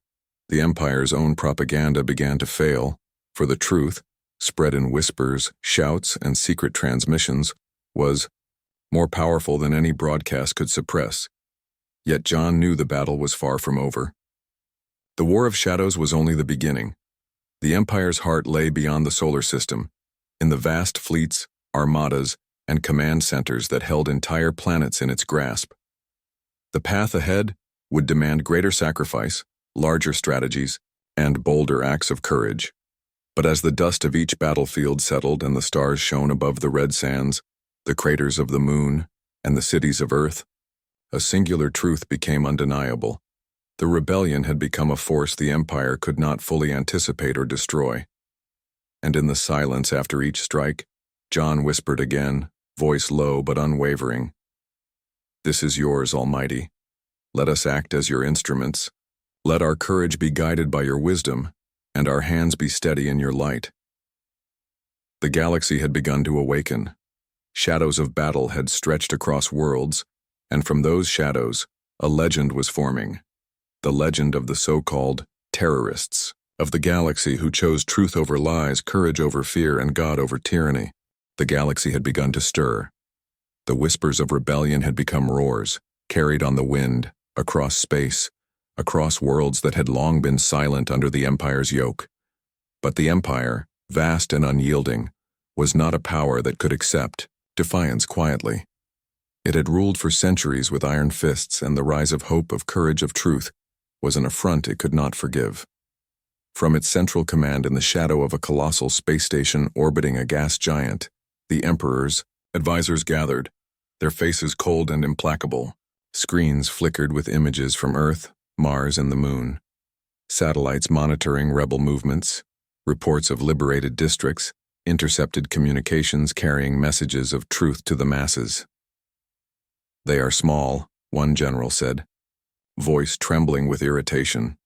The Empire's own propaganda began to fail, for the truth, spread in whispers, shouts, and secret transmissions, was more powerful than any broadcast could suppress. Yet John knew the battle was far from over. The War of Shadows was only the beginning. The Empire's heart lay beyond the solar system, in the vast fleets, armadas, and command centers that held entire planets in its grasp. The path ahead would demand greater sacrifice, larger strategies, and bolder acts of courage. But as the dust of each battlefield settled and the stars shone above the red sands, the craters of the moon, and the cities of Earth, a singular truth became undeniable. The rebellion had become a force the Empire could not fully anticipate or destroy. And in the silence after each strike, John whispered again, voice low but unwavering, "This is yours, Almighty. Let us act as your instruments. Let our courage be guided by your wisdom, and our hands be steady in your light." The galaxy had begun to awaken. Shadows of battle had stretched across worlds, and from those shadows, a legend was forming. The legend of the so-called terrorists, of the galaxy who chose truth over lies, courage over fear, and God over tyranny. The galaxy had begun to stir. The whispers of rebellion had become roars, carried on the wind, across space, across worlds that had long been silent under the Empire's yoke. But the Empire, vast and unyielding, was not a power that could accept defiance quietly. It had ruled for centuries with iron fists, and the rise of hope, of courage, of truth was an affront it could not forgive. From its central command in the shadow of a colossal space station orbiting a gas giant, the Emperor's advisors gathered, their faces cold and implacable. Screens flickered with images from Earth, Mars, and the Moon. Satellites monitoring rebel movements, reports of liberated districts, intercepted communications carrying messages of truth to the masses. "They are small," one general said, voice trembling with irritation.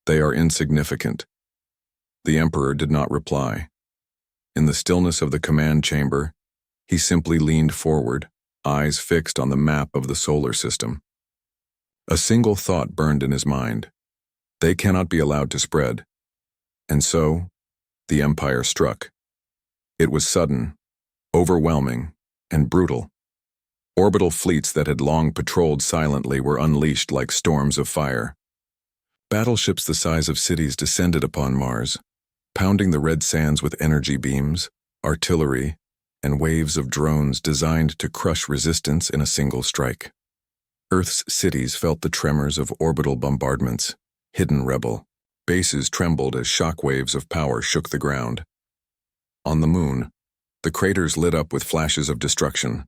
"They are insignificant." The Emperor did not reply. In the stillness of the command chamber, he simply leaned forward, eyes fixed on the map of the solar system. A single thought burned in his mind. They cannot be allowed to spread. And so, the Empire struck. It was sudden, overwhelming, and brutal. Orbital fleets that had long patrolled silently were unleashed like storms of fire. Battleships the size of cities descended upon Mars, pounding the red sands with energy beams, artillery, and waves of drones designed to crush resistance in a single strike. Earth's cities felt the tremors of orbital bombardments. Hidden rebel bases trembled as shockwaves of power shook the ground. On the Moon, the craters lit up with flashes of destruction,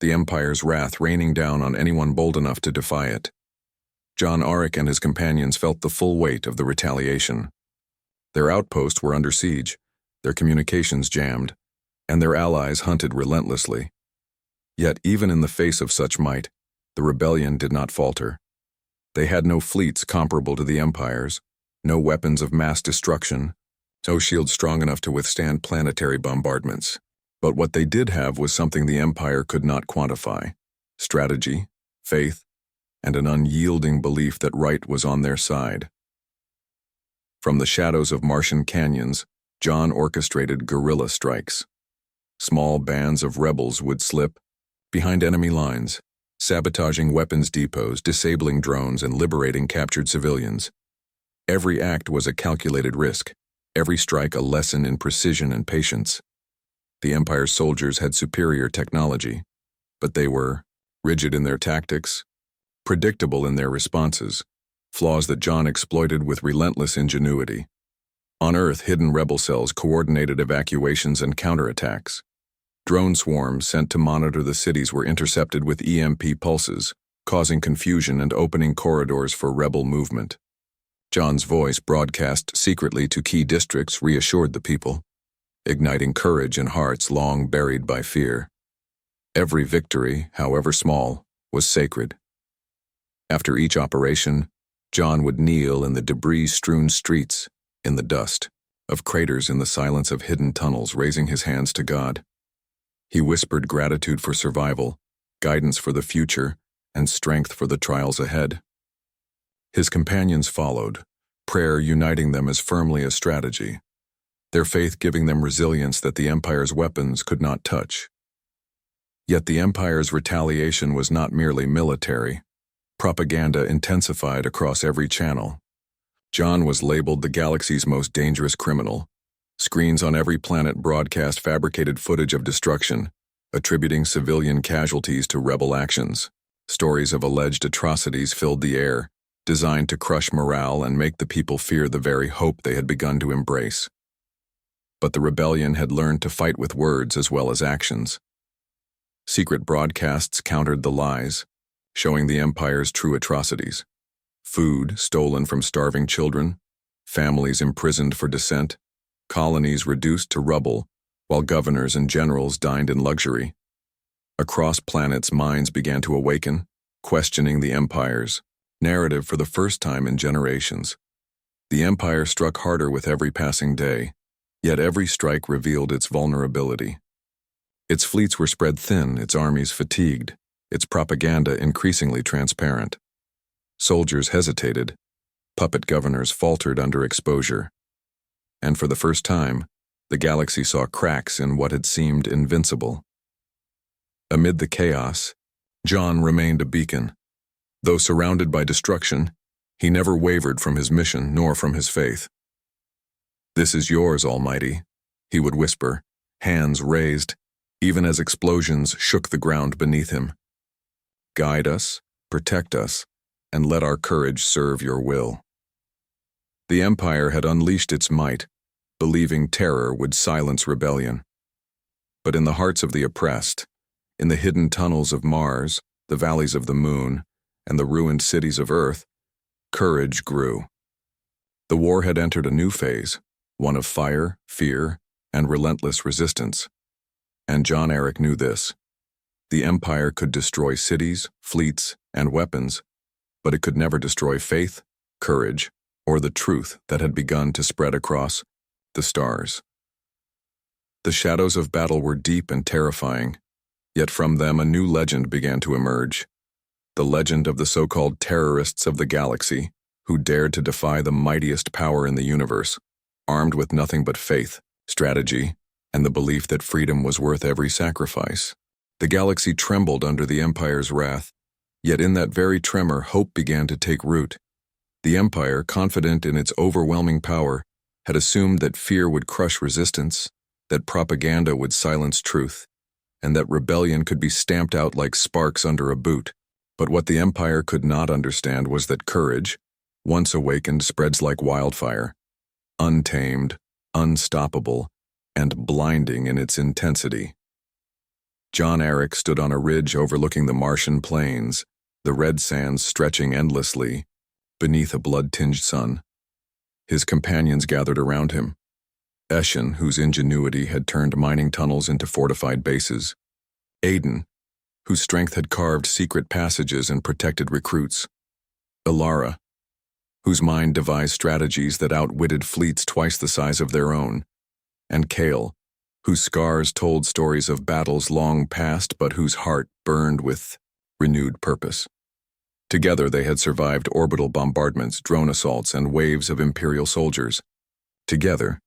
the Empire's wrath raining down on anyone bold enough to defy it. John Aric and his companions felt the full weight of the retaliation. Their outposts were under siege, their communications jammed, and their allies hunted relentlessly. Yet even in the face of such might, the rebellion did not falter. They had no fleets comparable to the Empire's, no weapons of mass destruction, no shields strong enough to withstand planetary bombardments. But what they did have was something the Empire could not quantify: strategy, faith, and an unyielding belief that right was on their side. From the shadows of Martian canyons, John orchestrated guerrilla strikes. Small bands of rebels would slip behind enemy lines, sabotaging weapons depots, disabling drones, and liberating captured civilians. Every act was a calculated risk, every strike a lesson in precision and patience. The Empire's soldiers had superior technology, but they were rigid in their tactics, predictable in their responses, flaws that John exploited with relentless ingenuity. On Earth, hidden rebel cells coordinated evacuations and counterattacks. Drone swarms sent to monitor the cities were intercepted with EMP pulses, causing confusion and opening corridors for rebel movement. John's voice, broadcast secretly to key districts, reassured the people, igniting courage in hearts long buried by fear. Every victory, however small, was sacred. After each operation, John would kneel in the debris-strewn streets, in the dust of craters, in the silence of hidden tunnels, raising his hands to God. He whispered gratitude for survival, guidance for the future, and strength for the trials ahead. His companions followed, prayer uniting them as firmly as strategy, their faith giving them resilience that the Empire's weapons could not touch. Yet the Empire's retaliation was not merely military. Propaganda intensified across every channel. John was labeled the galaxy's most dangerous criminal. Screens on every planet broadcast fabricated footage of destruction, attributing civilian casualties to rebel actions. Stories of alleged atrocities filled the air, designed to crush morale and make the people fear the very hope they had begun to embrace. But the rebellion had learned to fight with words as well as actions. Secret broadcasts countered the lies, showing the Empire's true atrocities. Food stolen from starving children, families imprisoned for dissent, colonies reduced to rubble, while governors and generals dined in luxury. Across planets, minds began to awaken, questioning the Empire's narrative for the first time in generations. The Empire struck harder with every passing day, yet every strike revealed its vulnerability. Its fleets were spread thin, its armies fatigued, its propaganda increasingly transparent. Soldiers hesitated, puppet governors faltered under exposure. And for the first time, the galaxy saw cracks in what had seemed invincible. Amid the chaos, John remained a beacon. Though surrounded by destruction, he never wavered from his mission nor from his faith. "This is yours, Almighty," he would whisper, hands raised, even as explosions shook the ground beneath him. "Guide us, protect us, and let our courage serve your will." The Empire had unleashed its might, believing terror would silence rebellion. But in the hearts of the oppressed, in the hidden tunnels of Mars, the valleys of the Moon, and the ruined cities of Earth, courage grew. The war had entered a new phase, one of fire, fear, and relentless resistance. And John Aric knew this. The Empire could destroy cities, fleets, and weapons, but it could never destroy faith, courage, or the truth that had begun to spread across the stars. The shadows of battle were deep and terrifying, yet from them a new legend began to emerge. The legend of the so-called terrorists of the galaxy, who dared to defy the mightiest power in the universe, armed with nothing but faith, strategy, and the belief that freedom was worth every sacrifice. The galaxy trembled under the Empire's wrath, yet in that very tremor hope began to take root. The Empire, confident in its overwhelming power, had assumed that fear would crush resistance, that propaganda would silence truth, and that rebellion could be stamped out like sparks under a boot. But what the Empire could not understand was that courage, once awakened, spreads like wildfire, untamed, unstoppable, and blinding in its intensity. John Aric stood on a ridge overlooking the Martian plains, the red sands stretching endlessly beneath a blood-tinged sun. His companions gathered around him. Eshin, whose ingenuity had turned mining tunnels into fortified bases. Aiden, whose strength had carved secret passages and protected recruits. Ilara, whose mind devised strategies that outwitted fleets twice the size of their own. And Kale, whose scars told stories of battles long past but whose heart burned with renewed purpose. Together they had survived orbital bombardments, drone assaults, and waves of Imperial soldiers. Together,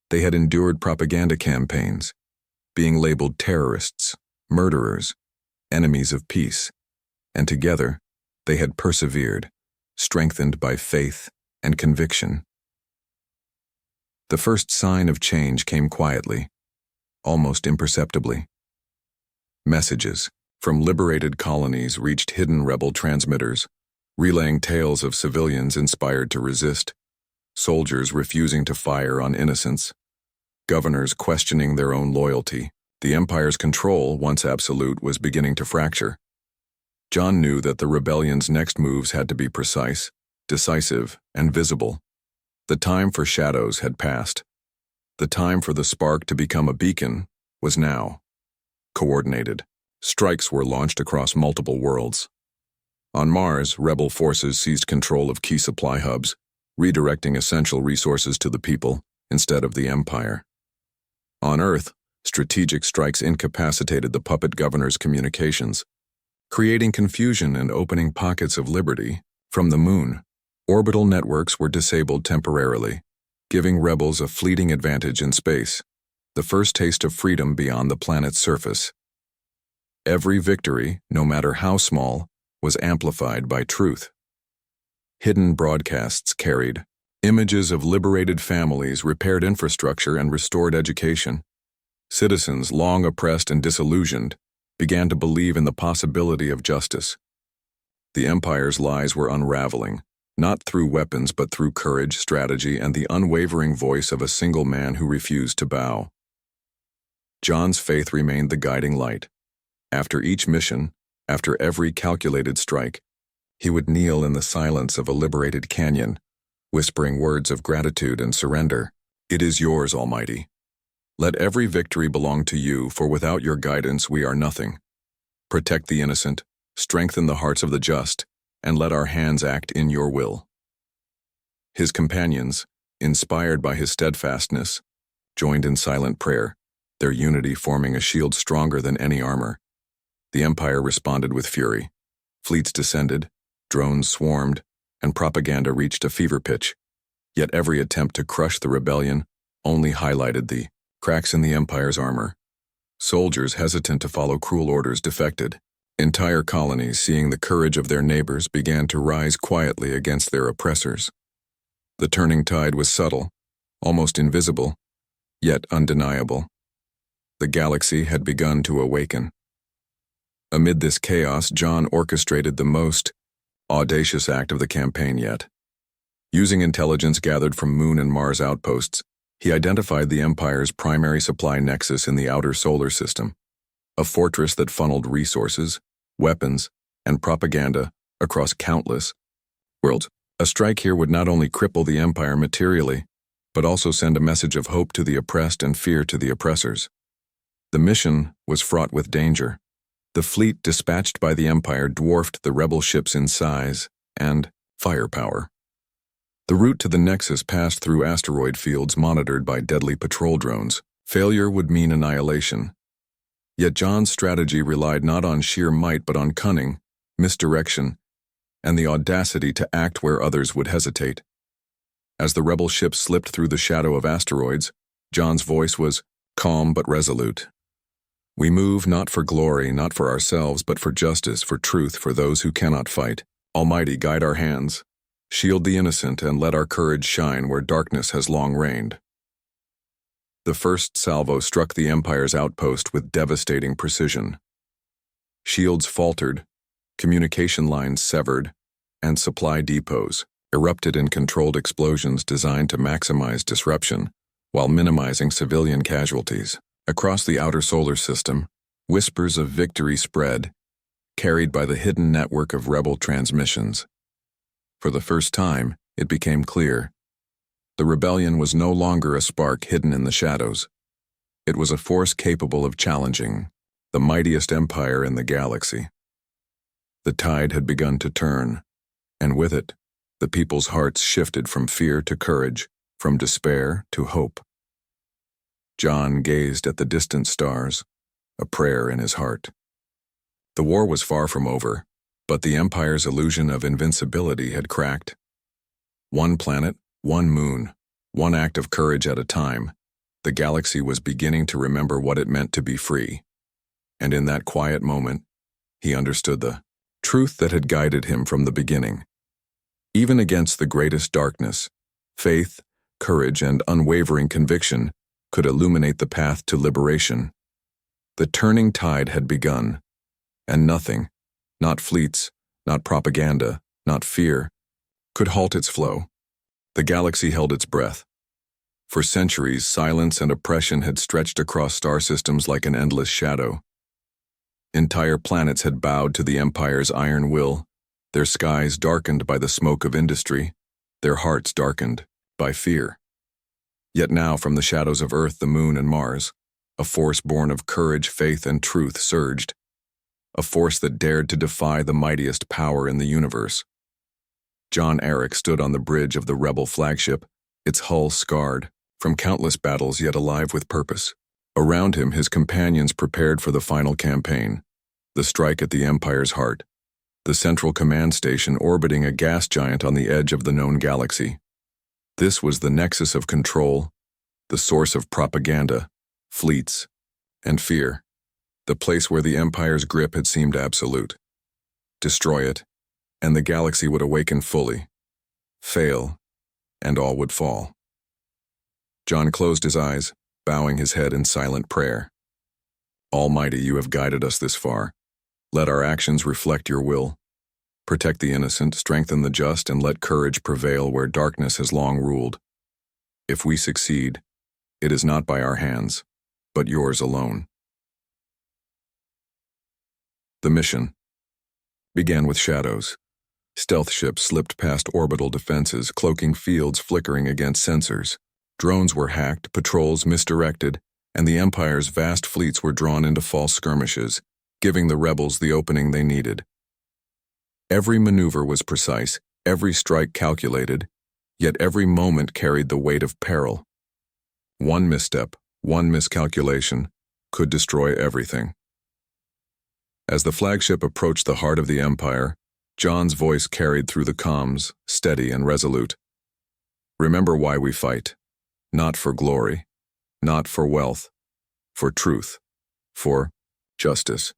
they had endured propaganda campaigns, being labeled terrorists, murderers, enemies of peace. And together, they had persevered, strengthened by faith and conviction. The first sign of change came quietly, almost imperceptibly. Messages from liberated colonies reached hidden rebel transmitters, relaying tales of civilians inspired to resist, soldiers refusing to fire on innocents, governors questioning their own loyalty. The Empire's control, once absolute, was beginning to fracture. John knew that the rebellion's next moves had to be precise, decisive, and visible. The time for shadows had passed. The time for the spark to become a beacon was now. Coordinated, strikes were launched across multiple worlds. On Mars, rebel forces seized control of key supply hubs, redirecting essential resources to the people instead of the Empire. On Earth, strategic strikes incapacitated the puppet governor's communications, creating confusion and opening pockets of liberty. From the Moon, orbital networks were disabled temporarily, giving rebels a fleeting advantage in space, the first taste of freedom beyond the planet's surface. Every victory, no matter how small, was amplified by truth. Hidden broadcasts carried images of liberated families, repaired infrastructure, and restored education. Citizens, long oppressed and disillusioned, began to believe in the possibility of justice. The Empire's lies were unraveling, not through weapons but through courage, strategy, and the unwavering voice of a single man who refused to bow. John's faith remained the guiding light. After each mission, after every calculated strike, he would kneel in the silence of a liberated canyon, whispering words of gratitude and surrender. "It is yours, Almighty. Let every victory belong to you, for without your guidance we are nothing. Protect the innocent, strengthen the hearts of the just, and let our hands act in your will." His companions, inspired by his steadfastness, joined in silent prayer, their unity forming a shield stronger than any armor. The Empire responded with fury. Fleets descended, drones swarmed, and propaganda reached a fever pitch. Yet every attempt to crush the rebellion only highlighted the cracks in the Empire's armor. Soldiers hesitant to follow cruel orders defected. Entire colonies, seeing the courage of their neighbors, began to rise quietly against their oppressors. The turning tide was subtle, almost invisible, yet undeniable. The galaxy had begun to awaken. Amid this chaos, John orchestrated the most audacious act of the campaign yet. Using intelligence gathered from Moon and Mars outposts, he identified the Empire's primary supply nexus in the outer solar system, a fortress that funneled resources, weapons, and propaganda across countless worlds. A strike here would not only cripple the Empire materially, but also send a message of hope to the oppressed and fear to the oppressors. The mission was fraught with danger. The fleet dispatched by the Empire dwarfed the rebel ships in size and firepower. The route to the Nexus passed through asteroid fields monitored by deadly patrol drones. Failure would mean annihilation. Yet John's strategy relied not on sheer might but on cunning, misdirection, and the audacity to act where others would hesitate. As the rebel ships slipped through the shadow of asteroids, John's voice was calm but resolute. "We move not for glory, not for ourselves, but for justice, for truth, for those who cannot fight. Almighty, guide our hands. Shield the innocent, and let our courage shine where darkness has long reigned." The first salvo struck the Empire's outpost with devastating precision. Shields faltered, communication lines severed, and supply depots erupted in controlled explosions designed to maximize disruption while minimizing civilian casualties. Across the outer solar system, whispers of victory spread, carried by the hidden network of rebel transmissions. For the first time, it became clear. The rebellion was no longer a spark hidden in the shadows. It was a force capable of challenging the mightiest empire in the galaxy. The tide had begun to turn, and with it, the people's hearts shifted from fear to courage, from despair to hope. John gazed at the distant stars, a prayer in his heart. The war was far from over, but the Empire's illusion of invincibility had cracked. One planet, one moon, one act of courage at a time, the galaxy was beginning to remember what it meant to be free. And in that quiet moment, he understood the truth that had guided him from the beginning. Even against the greatest darkness, faith, courage, and unwavering conviction could illuminate the path to liberation. The turning tide had begun, and nothing, not fleets, not propaganda, not fear, could halt its flow. The galaxy held its breath. For centuries, silence and oppression had stretched across star systems like an endless shadow. Entire planets had bowed to the Empire's iron will, their skies darkened by the smoke of industry, their hearts darkened by fear. Yet now, from the shadows of Earth, the Moon, and Mars, a force born of courage, faith, and truth surged, a force that dared to defy the mightiest power in the universe. John Aric stood on the bridge of the rebel flagship, its hull scarred from countless battles yet alive with purpose. Around him, his companions prepared for the final campaign, the strike at the Empire's heart, the central command station orbiting a gas giant on the edge of the known galaxy. This was the nexus of control, the source of propaganda, fleets, and fear, the place where the Empire's grip had seemed absolute. Destroy it, and the galaxy would awaken fully. Fail, and all would fall. John closed his eyes, bowing his head in silent prayer. Almighty, you have guided us this far. Let our actions reflect your will. Protect the innocent, strengthen the just, and let courage prevail where darkness has long ruled. If we succeed, it is not by our hands, but yours alone. The mission began with shadows. Stealth ships slipped past orbital defenses, cloaking fields flickering against sensors. Drones were hacked, patrols misdirected, and the Empire's vast fleets were drawn into false skirmishes, giving the rebels the opening they needed. Every maneuver was precise, every strike calculated, yet every moment carried the weight of peril. One misstep, one miscalculation, could destroy everything. As the flagship approached the heart of the Empire, John's voice carried through the comms, steady and resolute. Remember why we fight. Not for glory, not for wealth, for truth, for justice,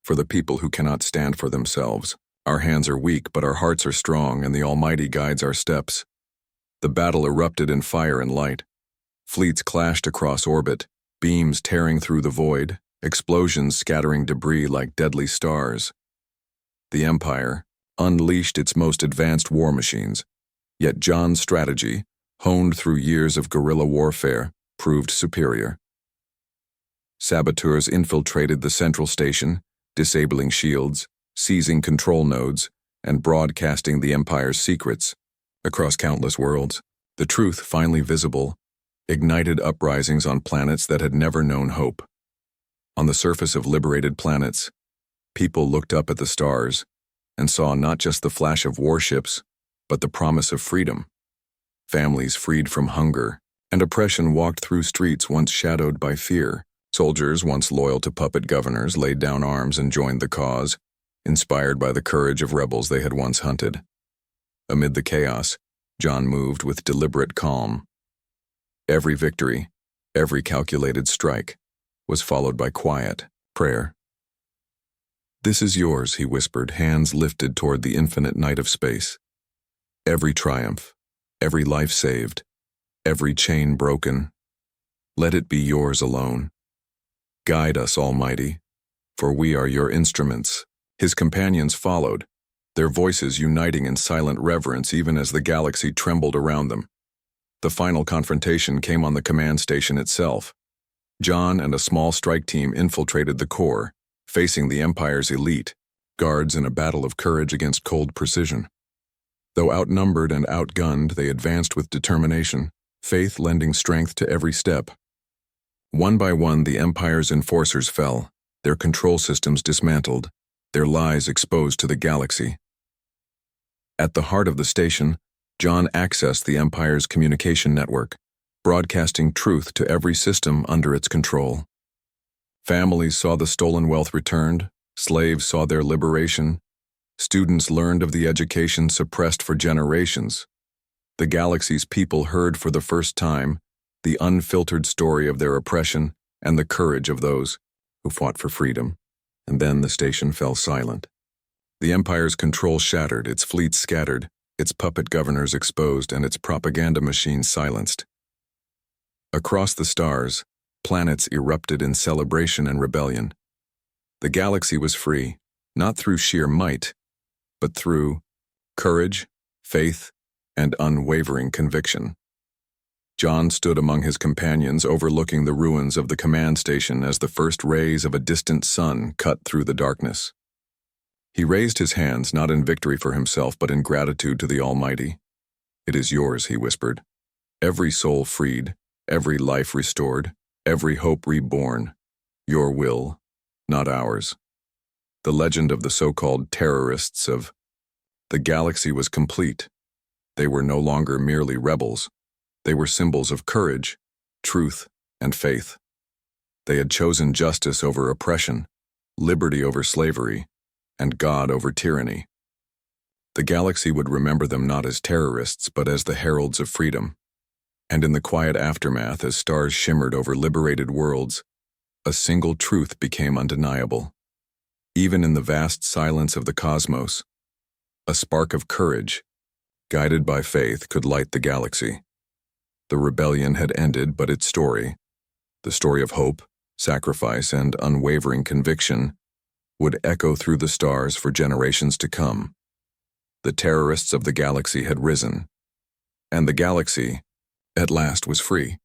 for the people who cannot stand for themselves. Our hands are weak, but our hearts are strong, and the Almighty guides our steps. The battle erupted in fire and light. Fleets clashed across orbit, beams tearing through the void, explosions scattering debris like deadly stars. The Empire unleashed its most advanced war machines, yet John's strategy, honed through years of guerrilla warfare, proved superior. Saboteurs infiltrated the central station, disabling shields, seizing control nodes, and broadcasting the Empire's secrets. Across countless worlds, the truth, finally visible, ignited uprisings on planets that had never known hope. On the surface of liberated planets, people looked up at the stars and saw not just the flash of warships, but the promise of freedom. Families freed from hunger and oppression walked through streets once shadowed by fear. Soldiers, once loyal to puppet governors, laid down arms and joined the cause, inspired by the courage of rebels they had once hunted. Amid the chaos, John moved with deliberate calm. Every victory, every calculated strike, was followed by quiet prayer. "This is yours," he whispered, hands lifted toward the infinite night of space. "Every triumph, every life saved, every chain broken, let it be yours alone. Guide us, Almighty, for we are your instruments." His companions followed, their voices uniting in silent reverence even as the galaxy trembled around them. The final confrontation came on the command station itself. John and a small strike team infiltrated the core, facing the Empire's elite, guards in a battle of courage against cold precision. Though outnumbered and outgunned, they advanced with determination, faith lending strength to every step. One by one, the Empire's enforcers fell, their control systems dismantled, their lies exposed to the galaxy. At the heart of the station, John accessed the Empire's communication network, broadcasting truth to every system under its control. Families saw the stolen wealth returned, slaves saw their liberation, students learned of the education suppressed for generations. The galaxy's people heard for the first time the unfiltered story of their oppression and the courage of those who fought for freedom. And then the station fell silent. The Empire's control shattered, its fleets scattered, its puppet governors exposed, and its propaganda machine silenced. Across the stars, planets erupted in celebration and rebellion. The galaxy was free, not through sheer might, but through courage, faith, and unwavering conviction. John stood among his companions, overlooking the ruins of the command station as the first rays of a distant sun cut through the darkness. He raised his hands not in victory for himself but in gratitude to the Almighty. "It is yours," he whispered. "Every soul freed, every life restored, every hope reborn. Your will, not ours." The legend of the so-called terrorists of the galaxy was complete. They were no longer merely rebels. They were symbols of courage, truth, and faith. They had chosen justice over oppression, liberty over slavery, and God over tyranny. The galaxy would remember them not as terrorists, but as the heralds of freedom. And in the quiet aftermath, as stars shimmered over liberated worlds, a single truth became undeniable. Even in the vast silence of the cosmos, a spark of courage, guided by faith, could light the galaxy. The rebellion had ended, but its story, the story of hope, sacrifice, and unwavering conviction, would echo through the stars for generations to come. The terrorists of the galaxy had risen, and the galaxy, at last, was free.